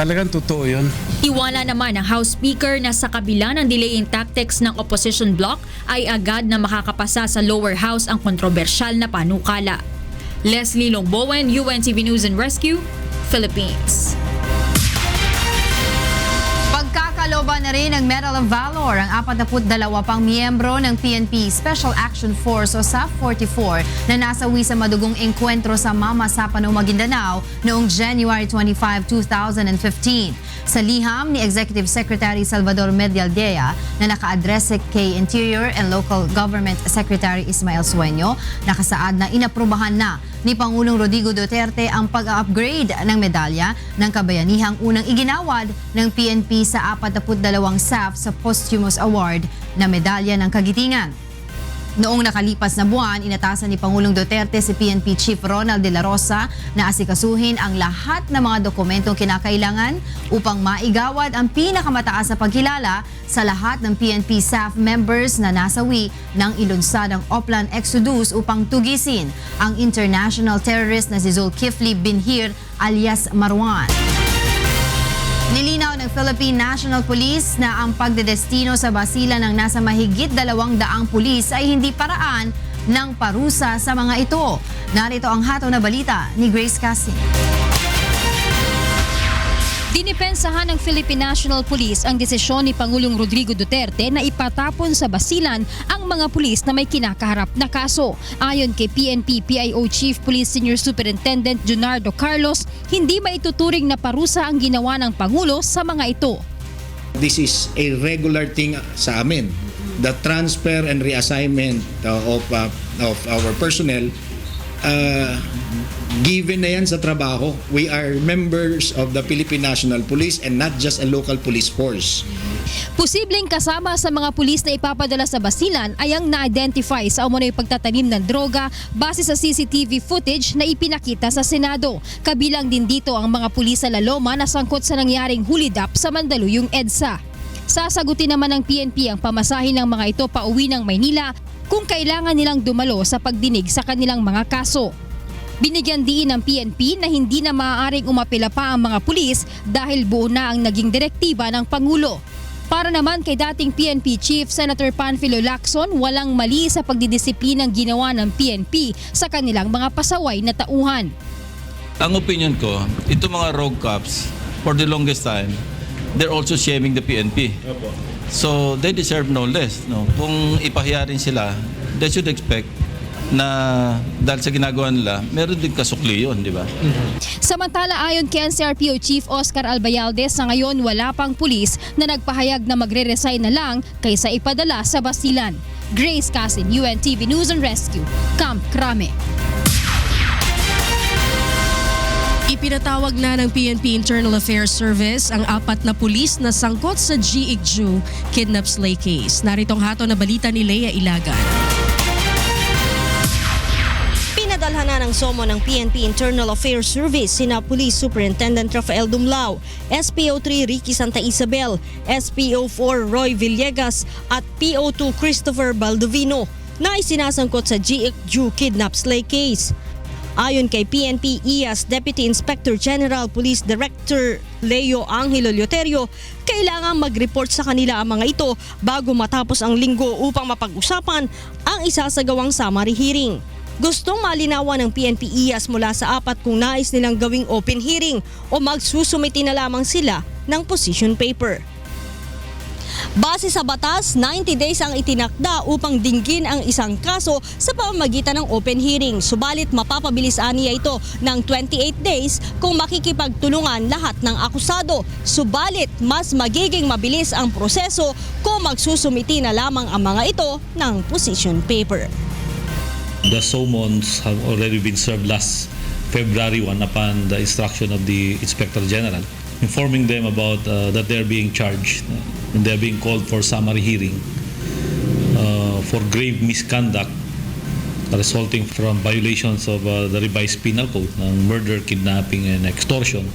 Talagang totoo yun. Iwala naman ng House Speaker na sa kabila ng delaying tactics ng opposition bloc ay agad na makakapasa sa lower house ang kontrobersyal na panukala. Leslie Longbowen, UNTV News and Rescue, Philippines. Pagkakaloban na rin ng Medal of Valor ang 42 pang miyembro ng PNP Special Action Force o SAF-44 na nasawi sa madugong engkwentro sa Mamasapano, Maguindanao noong January 25, 2015. Sa liham ni Executive Secretary Salvador Medialdea na naka-address kay Interior and Local Government Secretary Ismael Sueño, nakasaad na inaprubahan na ni Pangulong Rodrigo Duterte ang pag-upgrade ng medalya ng kabayanihang unang iginawad ng PNP sa 42 SAF sa posthumous award na medalya ng kagitingan. Noong nakalipas na buwan, inatasan ni Pangulong Duterte si PNP Chief Ronald De La Rosa na asikasuhin ang lahat ng mga dokumentong kinakailangan upang maigawad ang pinakamataas na pagkilala sa lahat ng PNP SAF members na nasawi ng ilunsadang Oplan Exodus upang tugisin ang international terrorist na si Zulkifli Binhir alias Marwan. Nilinaw ng Philippine National Police na ang pagdedestino sa basilan ng nasa mahigit 200 pulis ay hindi paraan ng parusa sa mga ito. Narito ang hatol na balita ni Grace Cassin. Dinipensahan ng Philippine National Police ang desisyon ni Pangulong Rodrigo Duterte na ipatapon sa basilan ang mga pulis na may kinakaharap na kaso. Ayon kay PNP PIO Chief Police Senior Superintendent Junardo Carlos, hindi maituturing na parusa ang ginawa ng Pangulo sa mga ito. This is a regular thing sa amin. The transfer and reassignment of our personnel, given na yan sa trabaho. We are members of the Philippine National Police and not just a local police force. Posibleng kasama sa mga pulis na ipapadala sa basilan ay ang na-identify sa umano'y pagtatanim ng droga base sa CCTV footage na ipinakita sa Senado. Kabilang din dito ang mga pulis sa La Loma na sangkot sa nangyaring hulidap sa Mandaluyong EDSA. Sasagutin naman ng PNP ang pamasahe ng mga ito pauwi ng Maynila kung kailangan nilang dumalo sa pagdinig sa kanilang mga kaso. Binigyan diin ng PNP na hindi na maaaring umapela pa ang mga pulis dahil buo na ang naging direktiba ng Pangulo. Para naman kay dating PNP Chief Senator Panfilo Lacson, walang mali sa pagdidisiplinang ginawa ng PNP sa kanilang mga pasaway na tauhan. Ang opinion ko, ito mga rogue cops, for the longest time, they're also shaming the PNP. So they deserve no less. No? Kung ipahiya rin sila, they should expect na dahil sa ginagawa nila, meron din kasukli yun, di ba? Samantala ayon kay NCRPO Chief Oscar Albayalde, sa ngayon wala pang pulis na nagpahayag na magre-resign na lang kaysa ipadala sa basilan. Grace Cassin, UNTV News and Rescue, Camp Crame. Ipinatawag na ng PNP Internal Affairs Service ang 4 na pulis na sangkot sa G.I.G.Ju kidnap slay case. Narito ang hatol na balita ni Lea Ilagan. Pinadalhan na ng SOMO ng PNP Internal Affairs Service sina Police Superintendent Rafael Dumlao, SPO3 Ricky Santa Isabel, SPO4 Roy Villegas at PO2 Christopher Baldovino na isinasangkot sa G.I.G.Ju kidnap slay case. Ayon kay PNP IAS Deputy Inspector General Police Director Leo Angelo Lioterio, Kailangang mag-report sa kanila ang mga ito bago matapos ang linggo upang mapag-usapan ang isasagawang summary hearing. Gustong malinawan ng PNP IAS mula sa 4 kung nais nilang gawing open hearing o magsusumiti na lamang sila ng position paper. Base sa batas, 90 days ang itinakda upang dinggin ang isang kaso sa pamamagitan ng open hearing. Subalit mapapabilis aniya ito ng 28 days kung makikipagtulungan lahat ng akusado. Subalit mas magiging mabilis ang proseso kung magsusumiti na lamang ang mga ito ng position paper. The summons have already been served last February 1 upon the instruction of the Inspector General, informing them about that they're being charged and they're being called for summary hearing for grave misconduct resulting from violations of the revised penal code ng murder, kidnapping, and extortion.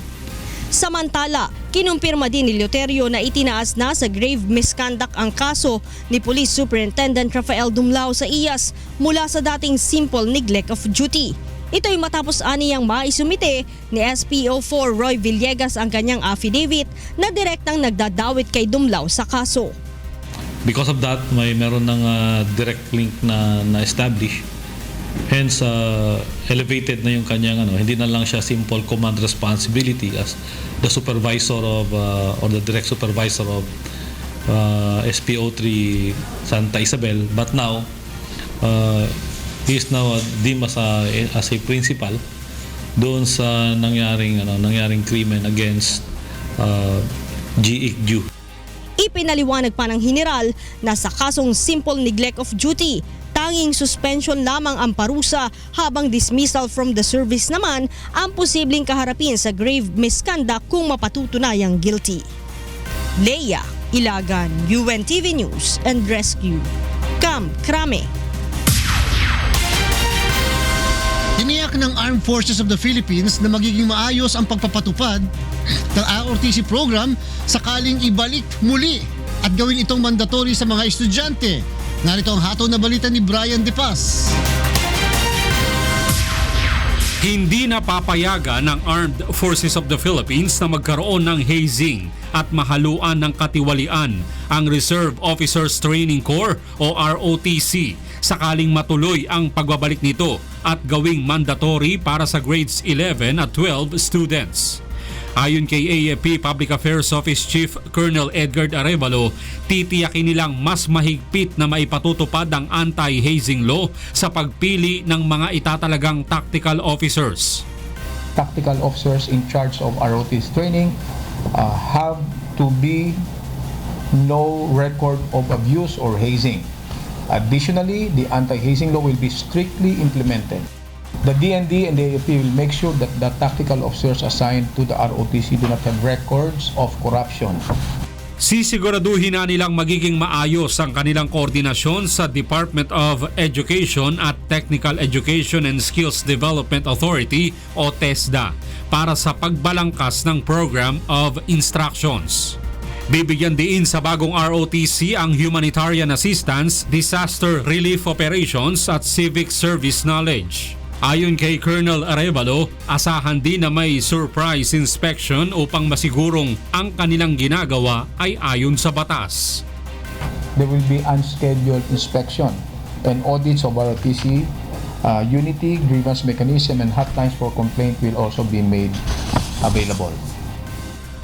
Samantala, kinumpirma din ni Leoterio na itinaas na sa grave misconduct ang kaso ni Police Superintendent Rafael Dumlao sa IAS mula sa dating simple neglect of duty. Ito'y matapos aniyang maisumite ni SPO4 Roy Villegas ang kanyang affidavit na direktang nagdadawit kay Dumlao sa kaso. Because of that, meron ng direct link na establish. Hence, elevated na yung kanyang hindi na lang siya simple command responsibility as the supervisor of or the direct supervisor of SPO3 Santa Isabel, but now he is now deemed as a principal doon sa nangyaring krimen against G.I.G.U. Ipinaliwanag pa ng general na sa kasong simple neglect of duty, tanging suspension lamang ang parusa habang dismissal from the service naman ang posibleng kaharapin sa grave misconduct kung mapatutunayang guilty. Leia Ilagan, UNTV News and Rescue. Camp Crame. Tiniyak ng Armed Forces of the Philippines na magiging maayos ang pagpapatupad ng ROTC program sakaling ibalik muli at gawin itong mandatory sa mga estudyante. Narito ang hatol na balita ni Brian De Paz. Hindi napapayagan ng Armed Forces of the Philippines na magkaroon ng hazing at mahaluan ng katiwalian ang Reserve Officers Training Corps o ROTC sakaling matuloy ang pagbabalik nito at gawing mandatory para sa grades 11 at 12 students. Ayon kay AFP Public Affairs Office Chief Colonel Edgar Arevalo, titiyakin nilang mas mahigpit na maipatutupad ang anti-hazing law sa pagpili ng mga itatalagang tactical officers. Tactical officers in charge of ROTC training have to be no record of abuse or hazing. Additionally, the anti-hazing law will be strictly implemented. The DND and the AFP will make sure that the tactical officers assigned to the ROTC do not have records of corruption. Sisiguraduhin na nilang magiging maayos ang kanilang koordinasyon sa Department of Education at Technical Education and Skills Development Authority o TESDA para sa pagbalangkas ng Program of Instructions. Bibigyan diin sa bagong ROTC ang humanitarian assistance, disaster relief operations at civic service knowledge. Ayon kay Colonel Arevalo, asahan din na may surprise inspection upang masigurong ang kanilang ginagawa ay ayon sa batas. There will be unscheduled inspection and audits of ROTC, unity, grievance mechanism, and hotlines for complaint will also be made available.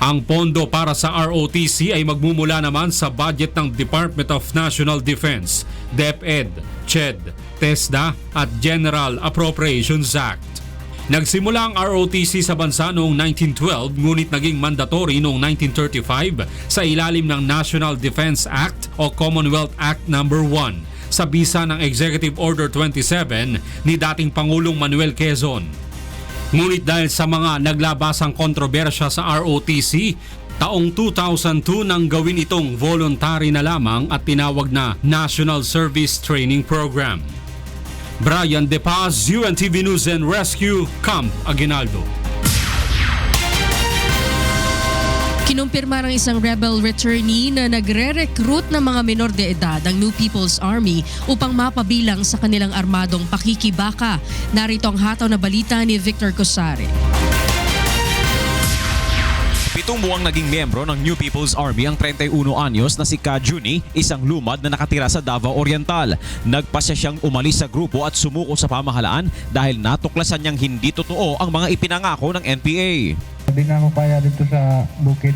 Ang pondo para sa ROTC ay magmumula naman sa budget ng Department of National Defense, DepEd, CHED, TESDA at General Appropriations Act. Nagsimula ang ROTC sa bansa noong 1912 ngunit naging mandatory noong 1935 sa ilalim ng National Defense Act o Commonwealth Act No. 1 sa bisa ng Executive Order 27 ni dating Pangulong Manuel Quezon. Ngunit dahil sa mga naglabasang kontrobersya sa ROTC, taong 2002 nang gawin itong voluntary na lamang at tinawag na National Service Training Program. Brian De Paz, UNTV News and Rescue, Camp Aguinaldo. Kinumpirma ng isang rebel returnee na nagre-recruit ng mga menor de edad ang New People's Army upang mapabilang sa kanilang armadong pakikibaka. Narito ang hataw na balita ni Victor Cosare. 7 buwang naging miyembro ng New People's Army ang 31 anyos na si Ka Juni, isang lumad na nakatira sa Davao Oriental. Nagpasya siyang umalis sa grupo at sumuko sa pamahalaan dahil natuklasan niyang hindi totoo ang mga ipinangako ng NPA. Hindi na ako kaya dito sa bukid.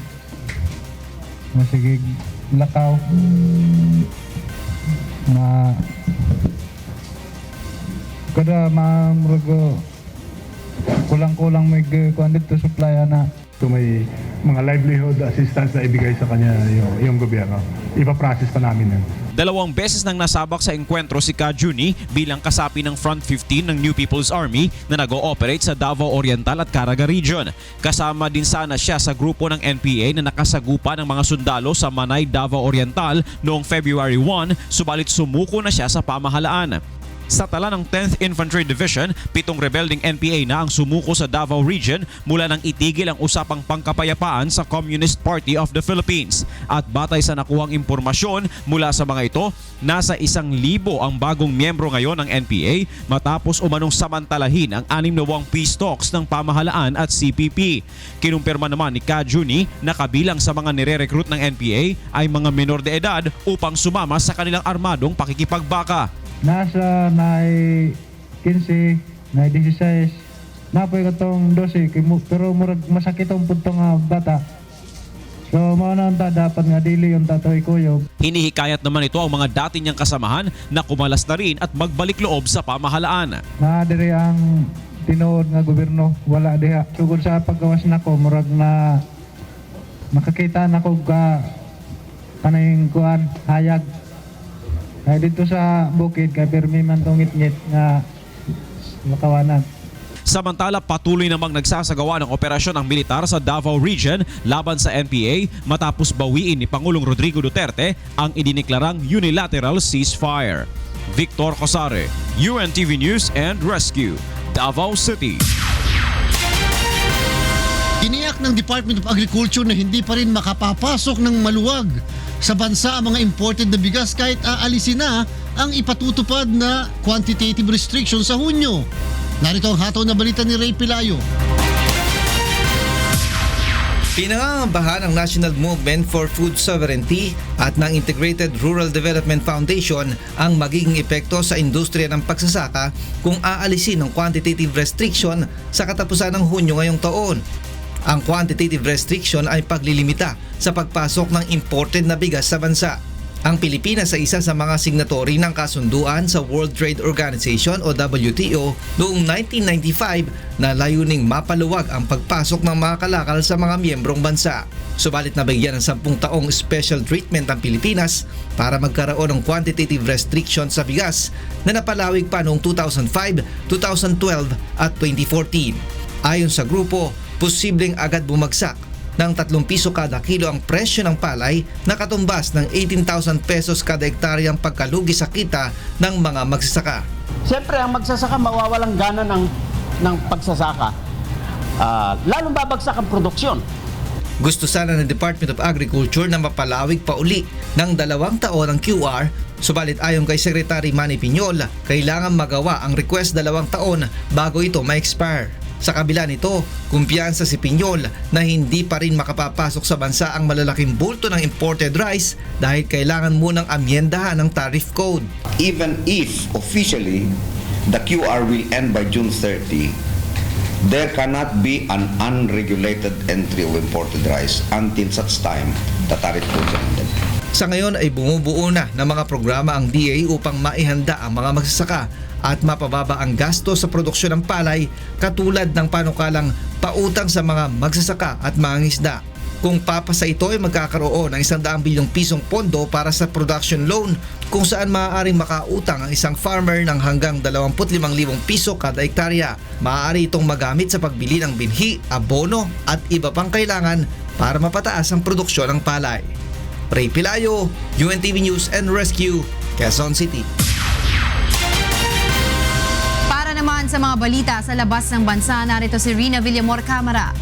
Masigig lakaw na kada mamrag kulang-kulang may kuan dito supply na. So may mga livelihood assistance na ibigay sa kanya yung gobyerno. Ipa-process pa namin yan. 2 beses nang nasabak sa engkwentro si Ka Juni bilang kasapi ng Front 15 ng New People's Army na nag-ooperate sa Davao Oriental at Caraga Region. Kasama din sana siya sa grupo ng NPA na nakasagupa ng mga sundalo sa Manay, Davao Oriental noong February 1, subalit sumuko na siya sa pamahalaan. Sa tala ng 10th Infantry Division, 7 rebelding NPA na ang sumuko sa Davao Region mula nang itigil ang usapang pangkapayapaan sa Communist Party of the Philippines. At batay sa nakuhang impormasyon mula sa mga ito, nasa 1,000 ang bagong miyembro ngayon ng NPA matapos umanong samantalahin ang 6 na buwang peace talks ng pamahalaan at CPP. Kinumpirma naman ni Ka Juni na kabilang sa mga nire-recruit ng NPA ay mga menor de edad upang sumama sa kanilang armadong pakikipagbaka. Nasa naay 15, naay 16, napoy katong 12, pero murag masakit ang punto nga bata. So mao na dapat nga dili yung tatoy kuyo. Hinihikayat naman ito ang mga dati niyang kasamahan na kumalas na rin at magbalik loob sa pamahalaan. Na diri ang tinuod nga gobyerno, wala diha. Sugod sa paggawas nako murag na makakita nako ka kanang kuan hayag. Ay dito sa bukid kay permi man tong ngit-ngit nga makawanan. Samantala, patuloy namang nagsasagawa ng operasyon ang militar sa Davao Region laban sa NPA matapos bawiin ni Pangulong Rodrigo Duterte ang idineklarang unilateral ceasefire. Victor Cosare, UNTV News and Rescue, Davao City. Tiniyak ng Department of Agriculture na hindi pa rin makapapasok ng maluwag sa bansa ang mga imported na bigas kahit aalisin na ang ipatutupad na quantitative restriction sa Hunyo. Narito ang hataw na balita ni Ray Pilayo. Pinangangambahan ng National Movement for Food Sovereignty at ng Integrated Rural Development Foundation ang magiging epekto sa industriya ng pagsasaka kung aalisin ang quantitative restriction sa katapusan ng Hunyo ngayong taon. Ang quantitative restriction ay paglilimita sa pagpasok ng imported na bigas sa bansa. Ang Pilipinas ay isa sa mga signatory ng kasunduan sa World Trade Organization o WTO noong 1995 na layuning mapaluwag ang pagpasok ng mga kalakal sa mga miyembrong bansa. Subalit nabigyan ng 10 taong special treatment ang Pilipinas para magkaroon ng quantitative restriction sa bigas na napalawig pa noong 2005, 2012 at 2014. Ayon sa grupo, posibleng agad bumagsak ng 3 piso kada kilo ang presyo ng palay na katumbas ng 18,000 pesos kada hektarya ang pagkalugi sa kita ng mga magsasaka. Siyempre ang magsasaka mawawalang gana ng pagsasaka. Lalong babagsak ang produksyon. Gusto sana ng Department of Agriculture na mapalawig pa uli ng 2 taon ang QR, subalit ayon kay Secretary Manny Piñol, kailangan magawa ang request 2 taon bago ito ma-expire. Sa kabila nito, kumpiyansa si Piñol na hindi pa rin makapapasok sa bansa ang malalaking bulto ng imported rice dahil kailangan munang amyendahan ng tariff code. Even if officially the QR will end by June 30, there cannot be an unregulated entry of imported rice until such time the tariff code is ended. Sa ngayon ay bumubuo na ng mga programa ang DA upang maihanda ang mga magsasaka at mapababa ang gasto sa produksyon ng palay katulad ng panukalang pautang sa mga magsasaka at mangingisda. Kung papasa ito ay magkakaroon ng 100 bilyong pisong pondo para sa production loan kung saan maaaring makautang ang isang farmer ng hanggang 25,000 piso kada hektarya. Maaari itong magamit sa pagbili ng binhi, abono at iba pang kailangan para mapataas ang produksyon ng palay. Ray Pilayo, UNTV News and Rescue, Quezon City. Para naman sa mga balita sa labas ng bansa, narito si Rina Villamor Camara.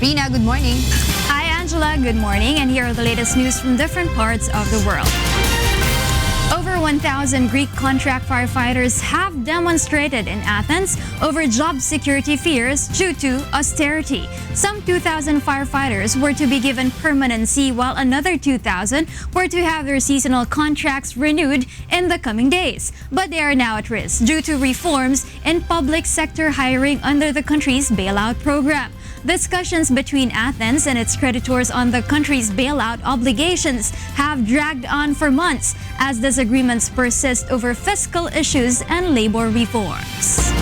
Rina, good morning. Hi Angela, good morning, and here are the latest news from different parts of the world. Over 1,000 Greek contract firefighters have demonstrated in Athens over job security fears due to austerity. Some 2,000 firefighters were to be given permanency, while another 2,000 were to have their seasonal contracts renewed in the coming days. But they are now at risk due to reforms in public sector hiring under the country's bailout program. Discussions between Athens and its creditors on the country's bailout obligations have dragged on for months as disagreements persist over fiscal issues and labor reforms.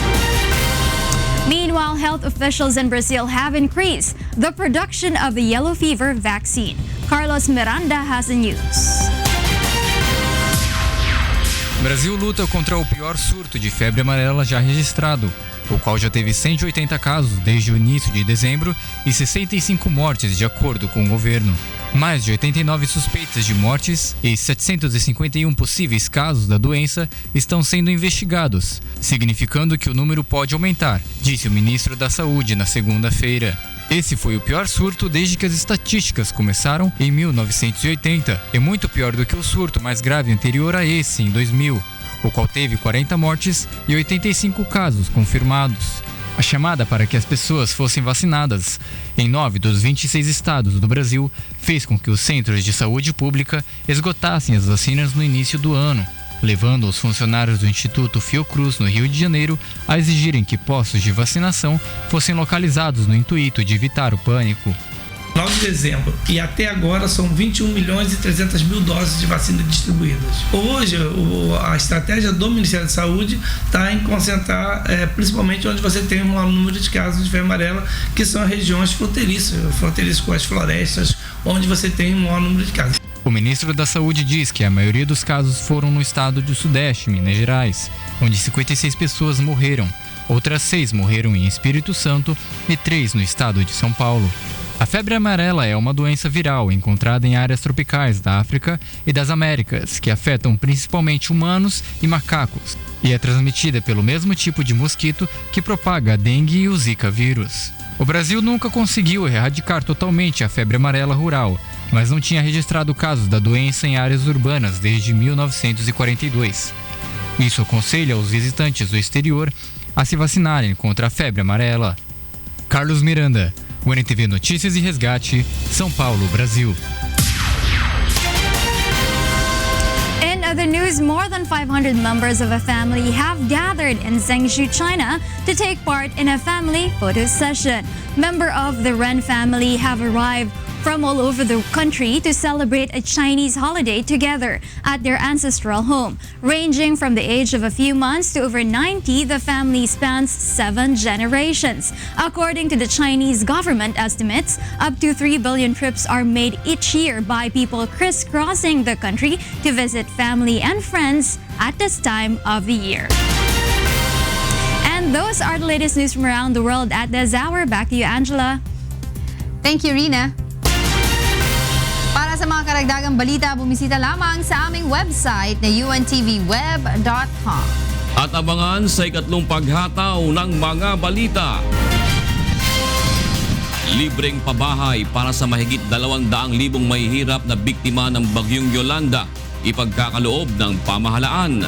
Meanwhile, health officials in Brazil have increased the production of the yellow fever vaccine. Carlos Miranda has the news. Brasil luta contra o pior surto de febre amarela já registrado, o qual já teve 180 casos desde o início de dezembro e 65 mortes, de acordo com o governo. Mais de 89 suspeitas de mortes e 751 possíveis casos da doença estão sendo investigados, significando que o número pode aumentar, disse o ministro da Saúde na segunda-feira. Esse foi o pior surto desde que as estatísticas começaram em 1980, e muito pior do que o surto mais grave anterior a esse, em 2000, o qual teve 40 mortes e 85 casos confirmados. A chamada para que as pessoas fossem vacinadas em 9 dos 26 estados do Brasil fez com que os centros de saúde pública esgotassem as vacinas no início do ano, levando os funcionários do Instituto Fiocruz, no Rio de Janeiro, a exigirem que postos de vacinação fossem localizados no intuito de evitar o pânico. 9 de dezembro e até agora são 21 milhões e 300 mil doses de vacina distribuídas. Hoje, a estratégia do Ministério da Saúde está em concentrar principalmente onde você tem um maior número de casos de febre amarela, que são as regiões fronteiriças com as florestas, onde você tem um maior número de casos. O ministro da Saúde diz que a maioria dos casos foram no estado do Sudeste, Minas Gerais, onde 56 pessoas morreram. Outras 6 morreram em Espírito Santo e 3 no estado de São Paulo. A febre amarela é uma doença viral encontrada em áreas tropicais da África e das Américas, que afetam principalmente humanos e macacos, e é transmitida pelo mesmo tipo de mosquito que propaga a dengue e o Zika vírus. O Brasil nunca conseguiu erradicar totalmente a febre amarela rural, mas não tinha registrado casos da doença em áreas urbanas desde 1942. Isso aconselha os visitantes do exterior a se vacinarem contra a febre amarela. Carlos Miranda, UNTV Notícias e Resgate, São Paulo, Brasil. In other news, more than 500 members of a family have gathered in Zhengzhou, China to take part in a family photo session. Members of the Ren family have arrived from all over the country to celebrate a Chinese holiday together at their ancestral home. Ranging from the age of a few months to over 90, the family spans 7 generations. According to the Chinese government estimates, up to 3 billion trips are made each year by people crisscrossing the country to visit family and friends at this time of the year. And those are the latest news from around the world at this hour. Back to you, Angela. Thank you, Rina. Para sa mga karagdagang balita, bumisita lamang sa aming website na untvweb.com. At abangan sa ikatlong paghataw ng mga balita. Libreng pabahay para sa mahigit 200,000 mahihirap na biktima ng Bagyong Yolanda, ipagkakaloob ng pamahalaan.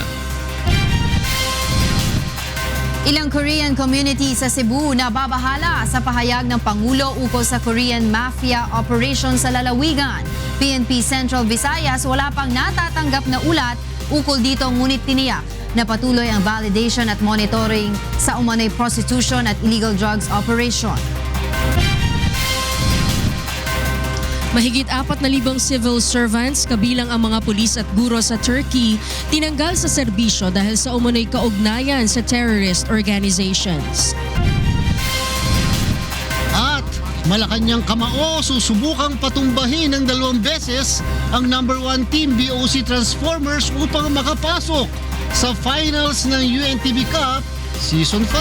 Ilang Korean community sa Cebu na babahala sa pahayag ng Pangulo ukol sa Korean Mafia operation sa lalawigan. PNP Central Visayas wala pang natatanggap na ulat ukol dito, ngunit tiniyak na patuloy ang validation at monitoring sa umano'y prostitution at illegal drugs operation. Mahigit 4,000 civil servants, kabilang ang mga pulis at guro sa Turkey, tinanggal sa serbisyo dahil sa umano'y kaugnayan sa terrorist organizations. At Malacanang Kamao susubukang patumbahin ng 2 beses ang number 1 team BOC Transformers upang makapasok sa finals ng UNTV Cup Season 5.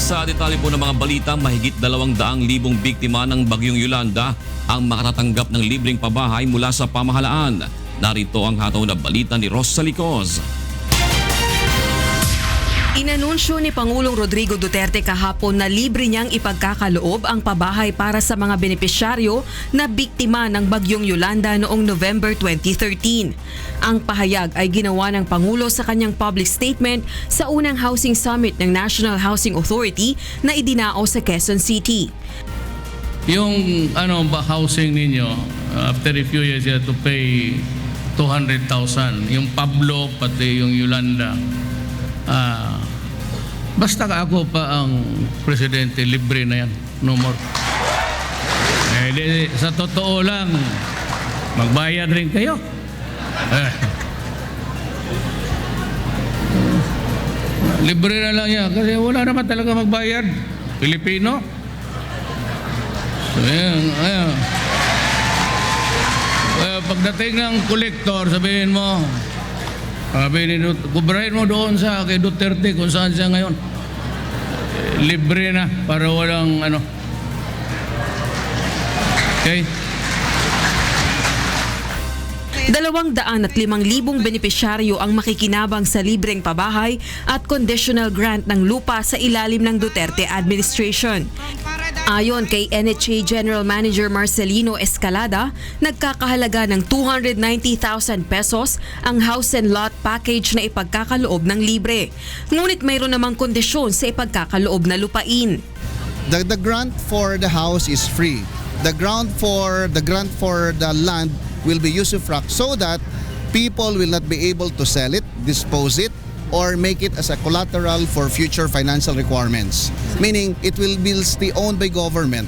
Sa detalye po ng mga balita, mahigit 200,000 biktima ng Bagyong Yolanda ang makatatanggap ng libreng pabahay mula sa pamahalaan. Narito ang hataw na balita ni Ross Salicos. Inanunsyo ni Pangulong Rodrigo Duterte kahapon na libre niyang ipagkakaloob ang pabahay para sa mga benepisyaryo na biktima ng Bagyong Yolanda noong November 2013. Ang pahayag ay ginawa ng Pangulo sa kanyang public statement sa unang Housing Summit ng National Housing Authority na idinao sa Quezon City. Yung housing ninyo, after a few years you have to pay 200,000. Yung Pablo pati yung Yolanda. Basta ako pa ang presidente, libre na yan. No more. Sa totoo lang, magbayad rin kayo. Libre na lang yan kasi wala naman talaga magbayad. Pilipino. So, ayan. Pagdating ng kolektor, sabihin mo, kubrahin mo doon sa kay Duterte kung saan siya ngayon. Libre na para walang Okay? 205,000 benepisyaryo ang makikinabang sa libreng pabahay at conditional grant ng lupa sa ilalim ng Duterte administration. Ayon kay NHA General Manager Marcelino Escalada, nagkakahalaga ng 290,000 pesos ang house and lot package na ipagkakaloob ng libre. Ngunit mayroon namang kondisyon sa ipagkakaloob na lupain. The grant for the house is free. The grant for the land will be usufruct so that people will not be able to sell it, dispose it, or make it as a collateral for future financial requirements. Meaning, it will be still owned by government.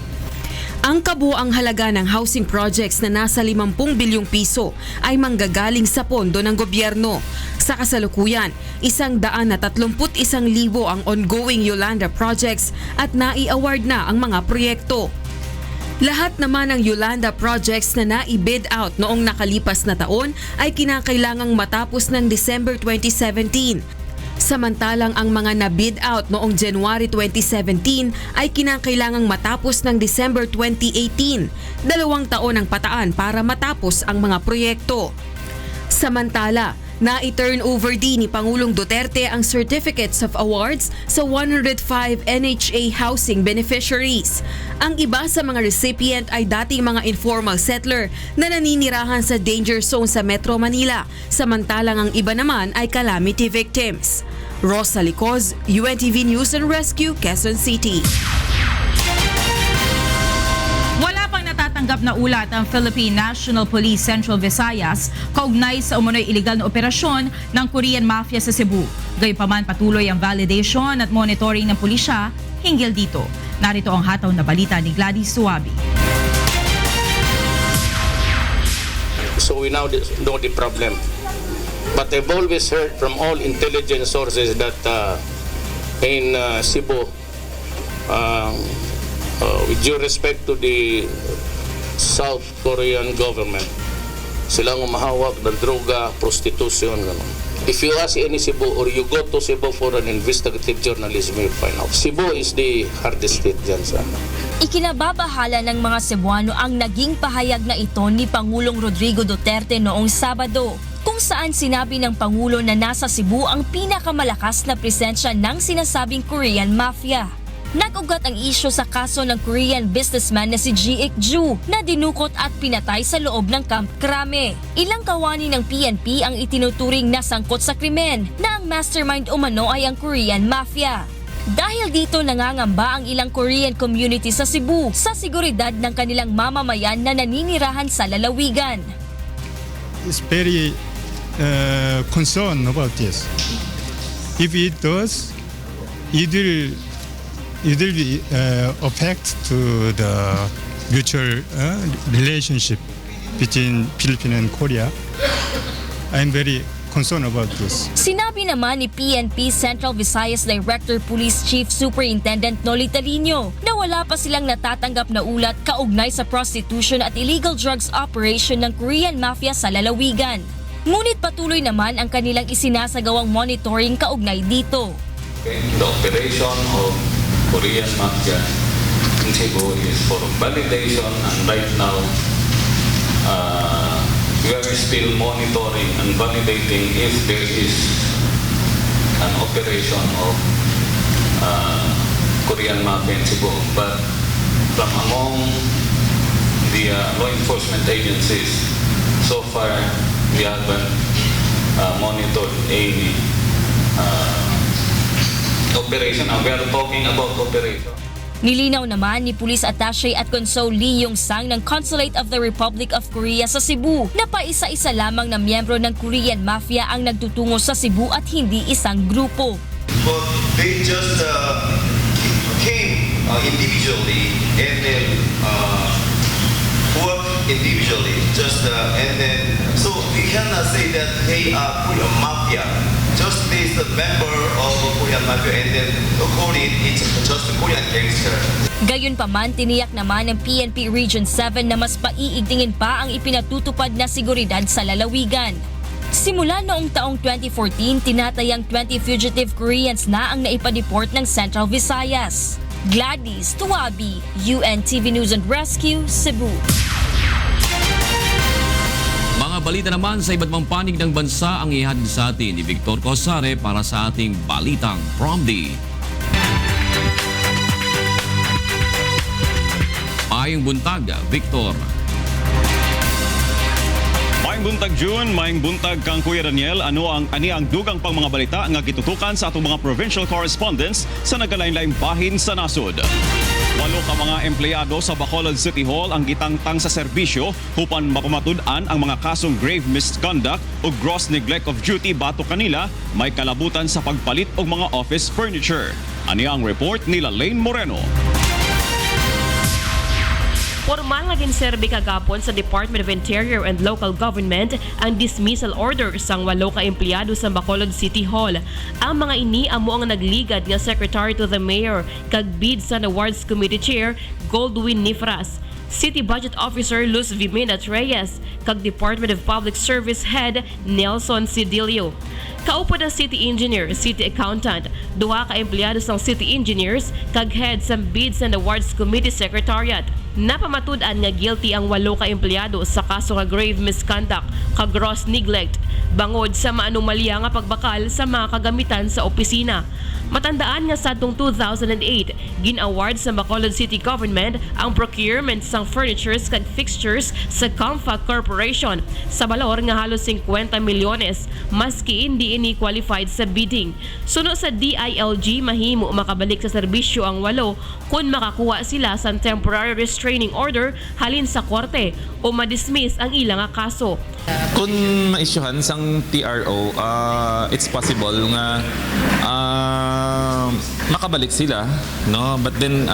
Ang kabuang halaga ng housing projects na nasa 50 bilyong piso ay manggagaling sa pondo ng gobyerno. Sa kasalukuyan, 131,000 ang ongoing Yolanda projects at nai-award na ang mga proyekto. Lahat naman ng Yolanda projects na na-bid out noong nakalipas na taon ay kinakailangang matapos ng December 2017. Samantalang ang mga na-bid out noong January 2017 ay kinakailangang matapos ng December 2018. 2 taon ang pataan para matapos ang mga proyekto. Samantala, na-turn over din ni Pangulong Duterte ang certificates of awards sa 105 NHA housing beneficiaries. Ang iba sa mga recipient ay dating mga informal settler na naninirahan sa danger zone sa Metro Manila, samantalang ang iba naman ay calamity victims. Rosa Licoz, UNTV News and Rescue, Quezon City. Wala pang natatanggap na ulat ang Philippine National Police Central Visayas kaugnay sa umunoy iligal na operasyon ng Korean Mafia sa Cebu. Gayunpaman patuloy ang validation at monitoring ng pulisya hinggil dito. Narito ang hataw na balita ni Gladys Suabi. So we now know the problem. But I've always heard from all intelligence sources that in Cebu, with due respect to the South Korean government, silang umahawak ng droga, prostitution, gano'n. If you ask any Cebu or you go to Cebu for an investigative journalism, you'll find out. Cebu is the hardest hit dyan sa Ikinababahala ng mga Cebuano ang naging pahayag na ito ni Pangulong Rodrigo Duterte noong Sabado, kung saan sinabi ng Pangulo na nasa Cebu ang pinakamalakas na presensya ng sinasabing Korean Mafia. Nag-ugat ang isyu sa kaso ng Korean businessman na si Ji Ik-ju na dinukot at pinatay sa loob ng Camp Crame. Ilang kawani ng PNP ang itinuturing na sangkot sa krimen na ang mastermind umano ay ang Korean Mafia. Dahil dito nangangamba ang ilang Korean community sa Cebu sa seguridad ng kanilang mamamayan na naninirahan sa lalawigan. It's very concerned about this. If it does, it will be affect to the mutual relationship between Philippines and Korea. I'm very concerned about this. Sinabi naman ni PNP Central Visayas Director Police Chief Superintendent Noli Talino na wala pa silang natatanggap na ulat kaugnay sa prostitution at illegal drugs operation ng Korean Mafia sa lalawigan. Ngunit patuloy naman ang kanilang isinasagawang monitoring kaugnay dito. The operation of Korean Mafia in Cebu is for validation, and right now we are still monitoring and validating if there is an operation of Korean Mafia in Cebu. But from among the law enforcement agencies, so far we haven't monitored any operation. We are talking about operation. Nilinaw naman ni Police Attaché at Consul Lee Yong-sang ng Consulate of the Republic of Korea sa Cebu na paisa-isa lamang na miyembro ng Korean Mafia ang nagtutungo sa Cebu at hindi isang grupo. But they just came individually and then work individually. And then so we cannot say that they are Korean Mafia. Just is a member of Korean Mafia and then according it's just a Korean gangster. Gayunpaman, tiniyak naman ng PNP Region 7 na mas paiigtingin pa ang ipinatutupad na seguridad sa lalawigan. Simula noong taong 2014, tinatayang 20 fugitive Koreans na ang naipadeport ng Central Visayas. Gladys Tuwabi, UNTV News and Rescue, Cebu. Mga balita naman sa iba't ibang panig ng bansa ang ihatid sa atin ni Victor Cosare para sa ating Balitang Prom Day. Maayong buntag, Victor. Maayong buntag June, maayong buntag kang Kuya Daniel. Ani ang dugang pang mga balita nga gitutukan sa atong mga provincial correspondents sa nagalain-laing bahin sa nasod. 8 ka mga empleyado sa Bacolod City Hall ang gitangtang sa serbisyo hupan mapamatud-an ang mga kasong grave misconduct o gross neglect of duty bato kanila may kalabutan sa pagpalit og mga office furniture. Ani ang report nila Lane Moreno. Formal nga ginserbi kagapon sa Department of Interior and Local Government ang dismissal order sang 8 ka empleyado sa Bacolod City Hall. Ang mga ini amo ang nagligad nga Secretary to the Mayor kag Bids and Awards Committee Chair Goldwyn Nifras, City Budget Officer Luz Vimedat Reyes kag Department of Public Service Head Nelson Cedilio. Kaupod ang City Engineer, City Accountant, 2 ka empleyado sang City Engineers kag head sa Bids and Awards Committee Secretariat. Napamatud-an nga guilty ang 8 ka empleyado sa kaso nga grave misconduct kag gross neglect bangod sa maanumalya nga pagbakal sa mga kagamitan sa opisina. Matandaan nga sa atong 2008, gin-award sa Bacolod City Government ang procurement sang furnitures kag fixtures sa Comfa Corporation sa balor nga halos 50 milyones maski hindi ini qualified sa bidding. Suno sa DILG, mahimo makabalik sa serbisyo ang 8 kung makakuha sila sa temporary restraining order halin sa korte o madismiss ang ilang kaso. Kung ma-issuehan sang TRO, it's possible nga makabalik sila, no? But then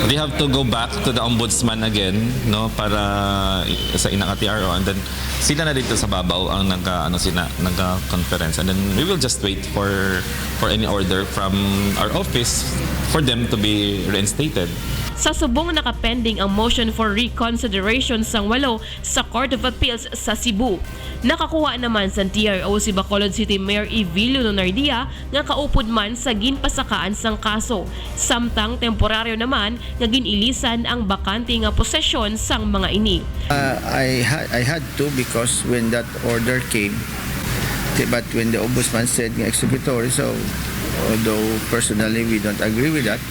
they have to go back to the ombudsman again, no, para sa inang TRO, and then sila na dito sa babaw ang nagka-conference, and then we will just wait for any order from our office for them to be reinstated. Sa subong nakapending ang motion for reconsideration sang 8 sa Court of Appeals sa Cebu. Nakakuha naman sa TRO si Bacolod City Mayor Evilio Lunardia nga kaupod man sa ginpasakaan sang kaso. Samtang temporaryo naman nga ginilisan ang bakante nga posesyon sang mga ini. I had to because when that order came, but when the ombudsman said nga executory, so although personally we don't agree with that,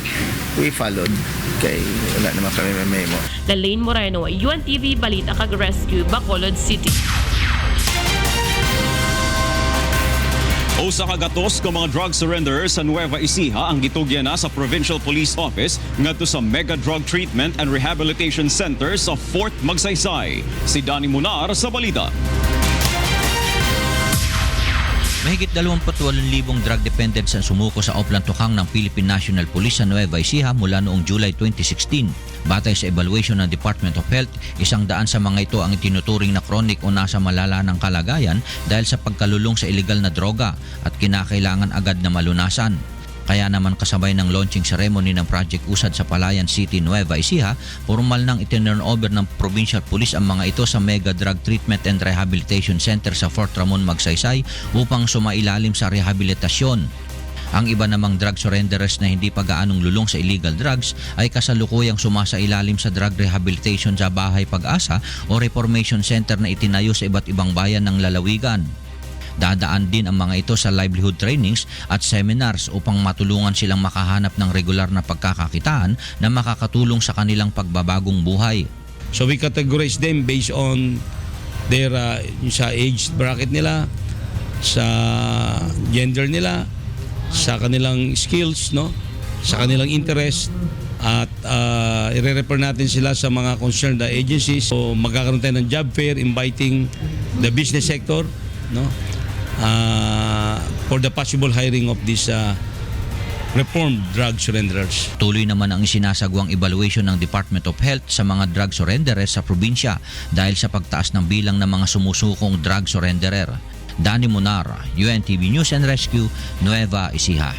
we followed. Okay, wala naman kami memo. Lane Moreno, UNTV Balita kag Rescue, Bacolod City. Usa ka gatos ka mga drug surrenderers sa Nueva Ecija ang gitugyan na sa Provincial Police Office ngadto sa Mega Drug Treatment and Rehabilitation Center sa Fort Magsaysay. Si Danny Munar sa balita. Mahigit 28,000 drug dependents ang sumuko sa Oplan Tukang ng Philippine National Police sa Nueva Ecija mula noong July 2016. Batay sa evaluation ng Department of Health, 100 sa mga ito ang itinuturing na chronic o nasa malala ng kalagayan dahil sa pagkalulong sa illegal na droga at kinakailangan agad na malunasan. Kaya naman kasabay ng launching ceremony ng Project Usad sa Palayan City, Nueva Ecija, formal nang itinurn over ng Provincial Police ang mga ito sa Mega Drug Treatment and Rehabilitation Center sa Fort Ramon, Magsaysay upang sumailalim sa rehabilitasyon. Ang iba namang drug surrenderers na hindi pa gaanong lulong sa illegal drugs ay kasalukuyang sumasailalim sa drug rehabilitation sa Bahay Pag-asa o Reformation Center na itinayo sa iba't ibang bayan ng lalawigan. Dadaan din ang mga ito sa livelihood trainings at seminars upang matulungan silang makahanap ng regular na pagkakakitaan na makakatulong sa kanilang pagbabagong buhay. So we categorize them based on their sa age bracket nila, sa gender nila, sa kanilang skills, no, sa kanilang interest, at i-refer natin sila sa mga concerned agencies. So magkakaroon tayo ng job fair inviting the business sector, no, for the possible hiring of these reformed drug surrenderers. Tuloy naman ang isinasagawang evaluation ng Department of Health sa mga drug surrenderers sa probinsya dahil sa pagtaas ng bilang ng mga sumusukong drug surrenderer. Danny Monara, UNTV News and Rescue, Nueva Ecija.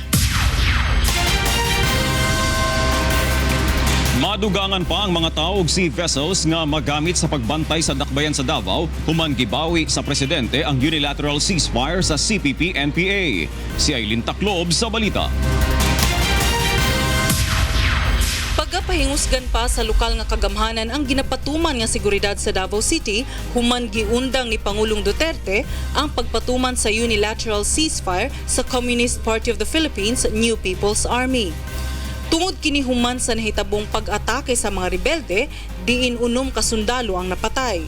Madugangan pa ang mga taog sea vessels nga magamit sa pagbantay sa dakbayan sa Davao human gibawi sa presidente ang unilateral ceasefire sa CPP-NPA. Si Aileen Taclob sa balita. Pagkapahingusgan pa sa lokal nga kagamhanan ang ginapatuman nga seguridad sa Davao City, human giundang ni Pangulong Duterte ang pagpatuman sa unilateral ceasefire sa Communist Party of the Philippines, New People's Army. Tungod kini human sa nahitabong pag-atake sa mga rebelde, diin unom ka sundalo ang napatay.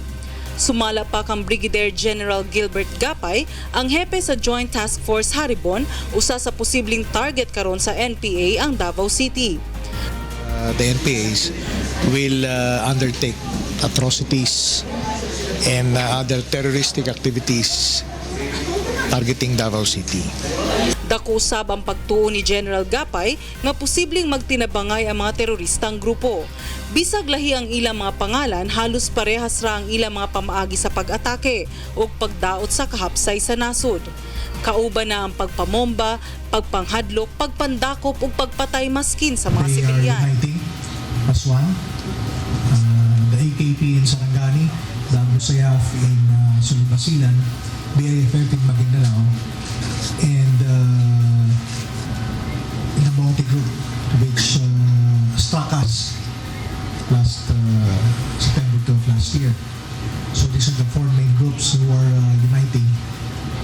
Sumala pa kang Brigadier General Gilbert Gapay, ang hepe sa Joint Task Force Haribon, usa sa posibleng target karon sa NPA ang Davao City. The NPAs will undertake atrocities and other terroristic activities targeting Davao City. Dako usab ang pagtuo ni General Gapay nga posibleng magtinabangay ang mga teroristang grupo. Bisag lahi ang ilang mga pangalan, halos parehas ra ang ilang mga pamaagi sa pag-atake o pagdaot sa kahapsay sa nasod. Kauban na ang pagpamomba, pagpanghadlok, pagpandakop ug pagpatay maskin sa mga sibilyan. As one, the AKP in Sarangani, the Musayaf in Sulibasilan, BIFF in Maguindanao, and in a multi-group which struck us last September of last year. So these are the four main groups who are uniting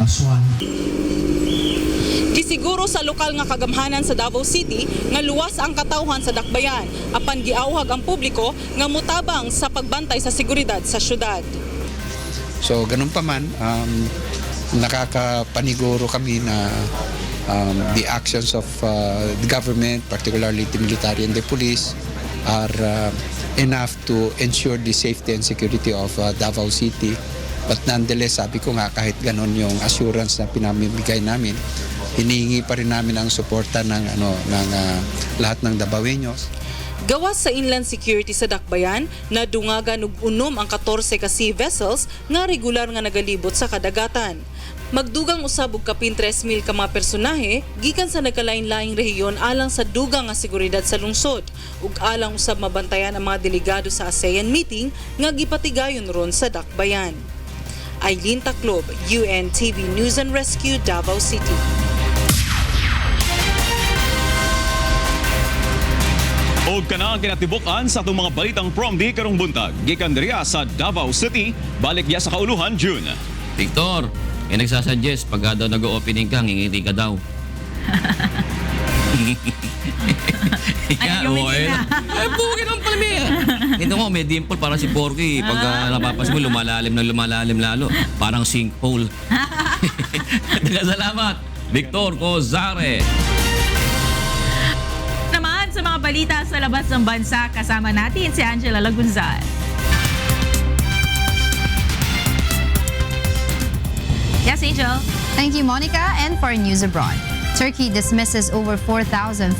as one. Gisiguro sa lokal nga kagamhanan sa Davao City nga luwas ang katawhan sa dakbayan apan giawhag ang publiko nga mutabang sa pagbantay sa seguridad sa syudad. So ganun pa man, nakakapaniguro kami na the actions of the government, particularly the military and the police, are enough to ensure the safety and security of Davao City. But nonetheless, sabi ko nga, kahit ganun yung assurance na pinamimigay namin, hinihingi pa rin namin ang suporta ng lahat ng Davaoeños. Gawas sa inland security sa dakbayan, nadungagan og unom ang 14 ka sea vessels nga regular nga nagalibot sa kadagatan. Magdugang usab og kapin 3,000 ka mga personahe gikan sa nagkalain-laing rehiyon alang sa dugang nga seguridad sa lungsod ug alang usab mabantayan ang mga delegado sa ASEAN meeting nga gipatigayon ron sa dakbayan. Aileen Taclob, UNTV News and Rescue, Davao City. Og kana ang kinatibukan sa itong mga balitang prom di karong buntag. Gikan diriya sa Davao City, balik diya sa kauluhan, June. Victor, nagsasuggest pag daw nag-opening ka, ngingiti ka daw. Ay, yung Ay, bukin ang palmi. Ito mo, may dimple parang si Porky. Pag napapas mo, lumalalim na lumalalim lalo. Parang sinkhole. Salamat, Victor Cozare. Naman sa mga balita sa labas ng bansa, kasama natin si Angela Lagunzal. Yes, Angel. Thank you, Monica. And for News Abroad. Turkey dismisses over 4,400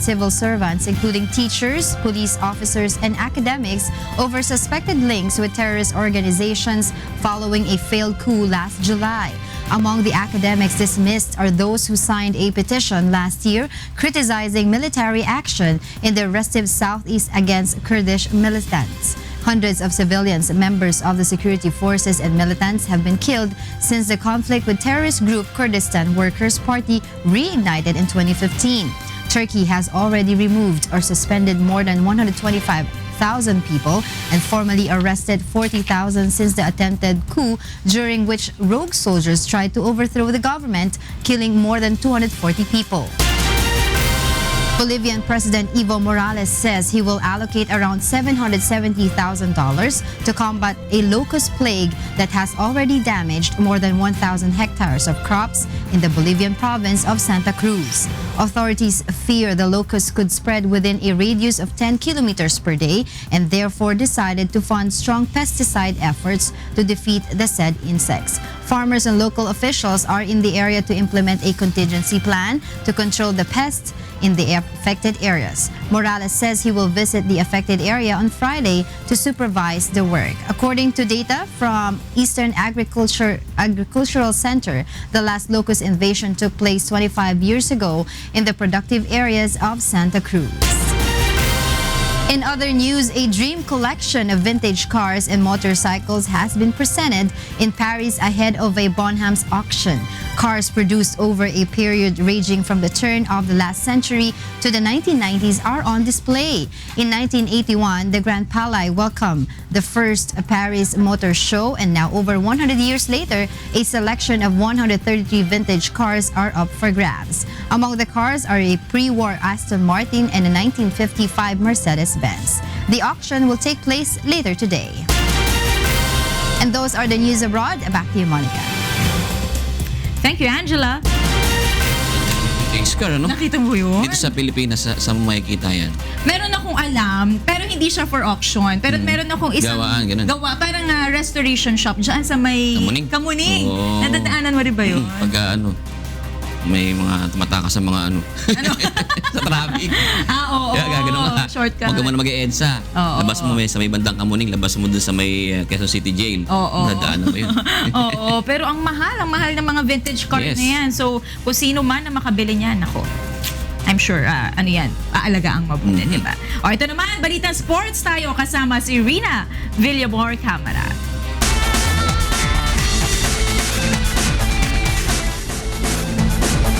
civil servants, including teachers, police officers, and academics, over suspected links with terrorist organizations following a failed coup last July. Among the academics dismissed are those who signed a petition last year criticizing military action in the restive southeast against Kurdish militants. Hundreds of civilians, members of the security forces and militants have been killed since the conflict with terrorist group Kurdistan Workers' Party reignited in 2015. Turkey has already removed or suspended more than 125 people and formally arrested 40,000 since the attempted coup, during which rogue soldiers tried to overthrow the government, killing more than 240 people. Bolivian President Evo Morales says he will allocate around $770,000 to combat a locust plague that has already damaged more than 1,000 hectares of crops in the Bolivian province of Santa Cruz. Authorities fear the locust could spread within a radius of 10 kilometers per day and therefore decided to fund strong pesticide efforts to defeat the said insects. Farmers and local officials are in the area to implement a contingency plan to control the pests in the affected areas. Morales says he will visit the affected area on Friday to supervise the work. According to data from Eastern Agricultural Center, the last locust invasion took place 25 years ago in the productive areas of Santa Cruz. In other news, a dream collection of vintage cars and motorcycles has been presented in Paris ahead of a Bonhams auction. Cars produced over a period ranging from the turn of the last century to the 1990s are on display. In 1981, the Grand Palais welcomed the first Paris Motor Show, and now over 100 years later, a selection of 133 vintage cars are up for grabs. Among the cars are a pre-war Aston Martin and a 1955 Mercedes-Benz. The auction will take place later today. And those are the news abroad. Back to you, Monica. Thank you, Angela. Thanks ka, ano? Nakita mo yun? Dito sa Pilipinas, sa makikita yan. Meron akong alam, pero hindi siya for auction. Pero meron akong isang Gawaan, ganun. parang restoration shop dyan sa may Kamuning. Oo. Nadadaanan mo rin ba yun? Pagka may mga tumatakas sa mga sa traffic. Oo. Kaya gagano ka. Shortcut. Huwag ka muna mag-EDSA. Labas mo sa may bandang Kamuning, labas mo dun sa may Quezon City Jail. Nadaanan mo yun. Oo, pero ang mahal ng mga vintage car Yes. na yan. So, kung sino man na makabili niyan, ako, I'm sure, aalagaan mabuti, di ba? O, ito naman, Balitang Sports tayo kasama si Rina Villamor Camara.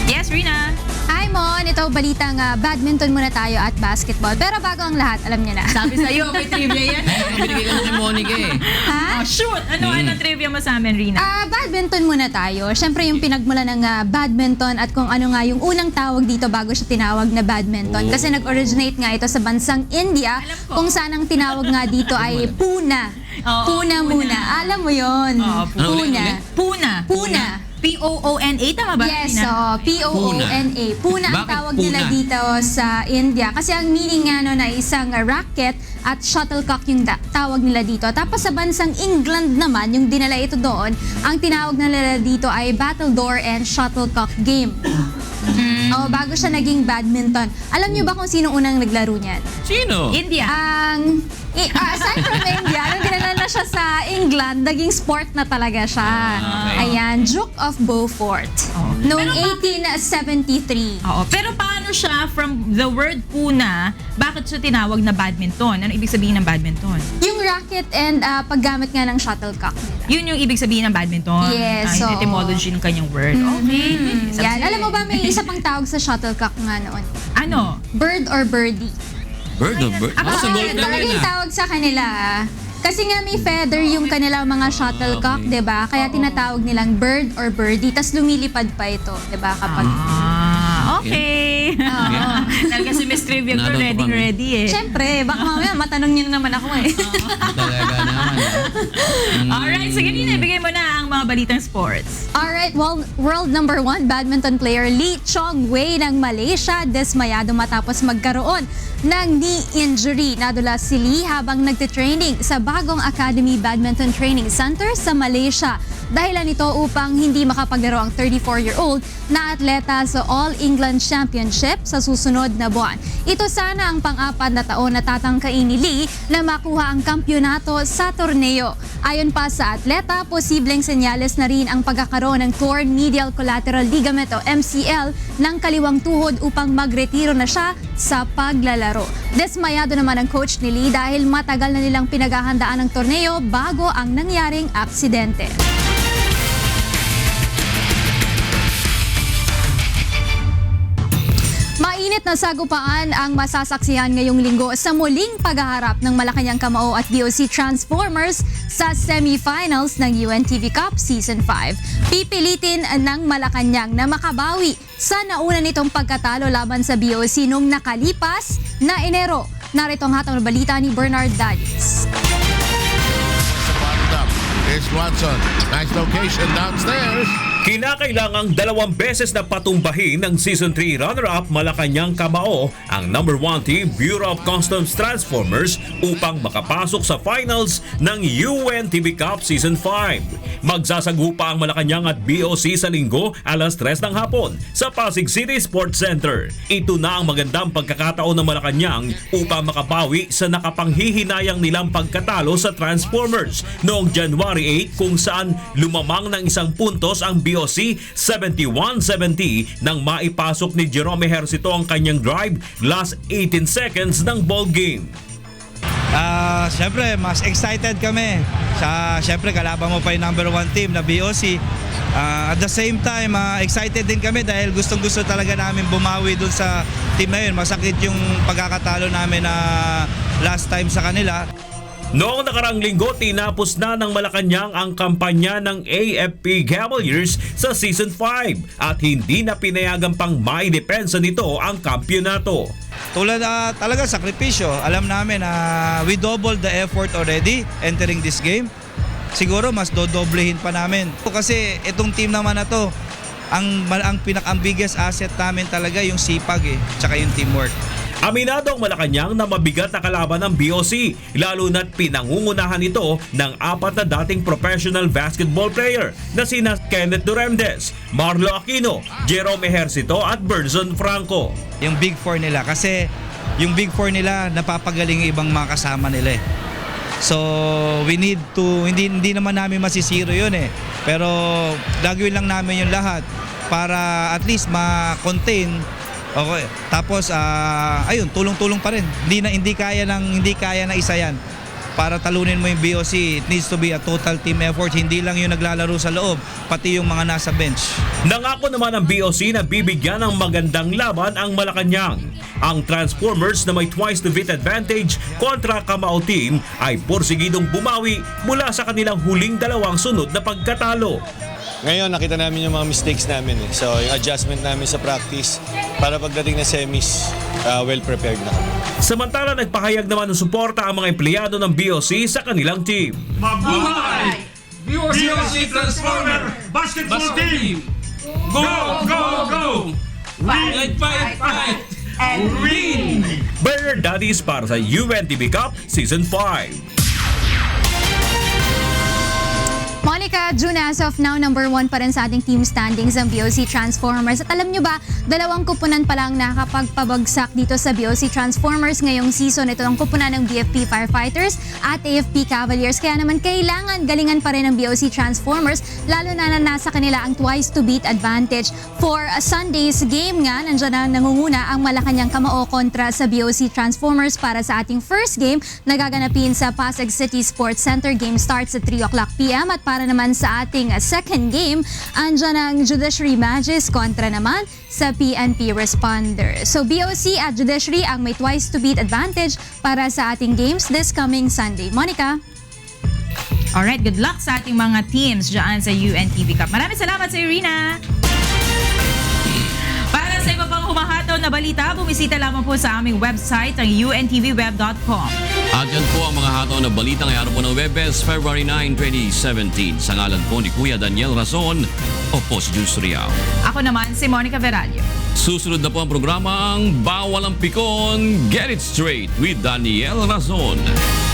Yes, Rina. Hi, Mon. Ito, balitang badminton muna tayo at basketball. Pero bago ang lahat, alam niyo na. Sabi sa'yo, may trivia yan. Binigay ka na kay Monica eh. Ha? Shoot! Ano ang trivia mo sa amin, Rina? Badminton muna tayo. Siyempre, yung pinagmula ng badminton at kung ano nga yung unang tawag dito bago siya tinawag na badminton. Kasi nag-originate nga ito sa bansang India, kung saan ang tinawag nga dito ay Puna. Puna muna. Alam mo yun. Puna. P-O-O-N-A, tama ba? Yes, P-O-O-N-A. Puna ang Bakit tawag Puna? nila dito sa India. Kasi ang meaning nga na isang racket at shuttlecock yung tawag nila dito. Tapos sa bansang England naman, yung dinala ito doon, ang tinawag nila dito ay battledore and shuttlecock game. Bago siya naging badminton. Alam niyo ba kung sino unang naglaro niyan? Sino? India. Aside from India, nung dinala na siya sa England, naging sport na talaga siya. Ayan, Duke of Beaufort. Noong 1873. Pero paano siya, from the word Puna, bakit siya tinawag na badminton? Ano ibig sabihin ng badminton? Yung racket and paggamit nga ng shuttlecock nila. Yun yung ibig sabihin ng badminton? Yes, Yung etymology ng kanyang word. Okay. Yan. Alam mo ba, may isa pang tawag sa shuttlecock nga noon? Ano? Bird or birdie. Bird of bird? Sa golf na Talaga rin yung tawag sa kanila. Kasi nga may feather yung kanilang mga shuttlecock, 'di ba? Kaya tinatawag nilang bird or birdie. Tas lumilipad pa ito, 'di ba? Kapag Okay. Dahil kasi Miss Trivia ko ready eh. Siyempre, baka mamaya matanong niyo na naman ako eh. Talaga naman. Alright, sige Rina, ibigay mo na ang mga balitang sports. Alright, world number 1 badminton player Lee Chong-wei ng Malaysia dismayado matapos magkaroon ng knee injury. Nadula si Lee habang nagtitraining sa bagong Academy Badminton Training Center sa Malaysia. Dahilan nito upang hindi makapaglaro ang 34-year-old na atleta sa All England Championship sa susunod na buwan. Ito sana ang pang-apat na taon na tatangkain ni Lee na makuha ang kampyonato sa torneo. Ayon pa sa atleta, posibleng senyales na rin ang pagkakaroon ng torn medial collateral ligament o MCL ng kaliwang tuhod upang magretiro na siya sa paglalaro. Desmayado naman ang coach ni Lee dahil matagal na nilang pinaghahandaan ng torneo bago ang nangyaring aksidente. Mainit na sagupaan ang masasaksihan ngayong linggo sa muling paghaharap ng Malacanang Kamao at BOC Transformers sa semifinals ng UNTV Cup Season 5. Pipilitin ng Malacanang na makabawi sa nauna nitong pagkatalo laban sa BOC noong nakalipas na Enero. Narito ang hatang balita ni Bernard Dadis. Here's Watson. Nice location downstairs. Kinakailangang 2 beses na patumbahin ng Season 3 runner-up Malacanang Kamao ang number 1 team Bureau of Customs Transformers upang makapasok sa finals ng UNTV Cup Season 5. Magsasagupa ang Malacanang at BOC sa linggo alas 3 ng hapon sa Pasig City Sports Center. Ito na ang magandang pagkakataon ng Malacanang upang makabawi sa nakapanghihinayang nilang pagkatalo sa Transformers noong January 8 kung saan lumamang ng 1 puntos ang BOC 71-70 nang maipasok ni Jerome Ejercito ang kanyang drive last 18 seconds ng ball game. Siyempre, mas excited kami. Siyempre, kalaban mo pa yung number 1 team na BOC. At the same time, excited din kami dahil gustong-gusto talaga namin bumawi dun sa team na yun. Masakit yung pagkakatalo namin na last time sa kanila. Noong nakarang linggo, tinapos na ng Malacanang ang kampanya ng AFP Cavaliers sa Season 5 at hindi na pinayagan pang maidepensa nito ang kampyonato. Tulad talaga sakripisyo, alam namin na we doubled the effort already entering this game. Siguro mas dodoblehin pa namin. Kasi itong team naman na to, ang biggest asset namin talaga yung sipag tsaka yung teamwork. Aminado ang Malacanang na mabigat na kalaban ng BOC, lalo na't pinangungunahan ito ng 4 na dating professional basketball player na sina Kenneth Duremdes, Marlo Aquino, Jerome Ejercito at Bernson Franco. Yung Big 4 nila, kasi yung Big 4 nila napapagaling yung ibang mga kasama nila So we need to, hindi naman namin masisiro yun pero gagawin lang namin yung lahat para at least ma-contain. Okay. Tapos ayun, tulong-tulong pa rin. Hindi kaya na isa yan. Para talunin mo yung BOC, it needs to be a total team effort. Hindi lang yung naglalaro sa loob, pati yung mga nasa bench. Nangako naman ang BOC na bibigyan ng magandang laban ang Malacanang. Ang Transformers na may twice the beat advantage kontra Kamao team ay porsigidong bumawi mula sa kanilang huling 2 sunod na pagkatalo. Ngayon, nakita namin yung mga mistakes namin. So, yung adjustment namin sa practice para pagdating na semis, well-prepared na kami. Samantala, nagpahayag naman ng suporta ang mga empleyado ng BOC sa kanilang team. Mabuhay! BOC Transformer Basketball Team! Go, go, go! Fight, fight, fight! And win! Bernard Dadis para sa UNTV Cup Season 5. Monica, June as of now, number 1 pa rin sa ating team standings ang BOC Transformers. At alam nyo ba, 2 kupunan pa lang nakakapagpabagsak dito sa BOC Transformers ngayong season. Ito ang kupunan ng BFP Firefighters at AFP Cavaliers. Kaya naman kailangan galingan pa rin ng BOC Transformers, lalo na nasa kanila ang twice to beat advantage. For Sunday's game nga, nandiyan na nangunguna ang Malacanang Kamao kontra sa BOC Transformers para sa ating first game na gaganapin sa Pasig City Sports Center. Game starts at 3 o'clock p.m. at para naman sa ating second game, andyan ang Judiciary Magis kontra naman sa PNP Responder. So BOC at Judiciary ang may twice to beat advantage para sa ating games this coming Sunday. Monica? Alright, good luck sa ating mga teams dyan sa UNTV Cup. Maraming salamat sa Irina! Para sa iba pang humahataw na balita, bumisita lamang po sa aming website, ang untvweb.com. At yan po ang mga hataw na balita ngayong araw po ng Webes, February 9, 2017. Sa ngalan po ni Kuya Daniel Razon o po si Jules Riao. Ako naman si Monica Veralio. Susunod na po ang programang Bawal ang Pikon, Get It Straight with Daniel Razon.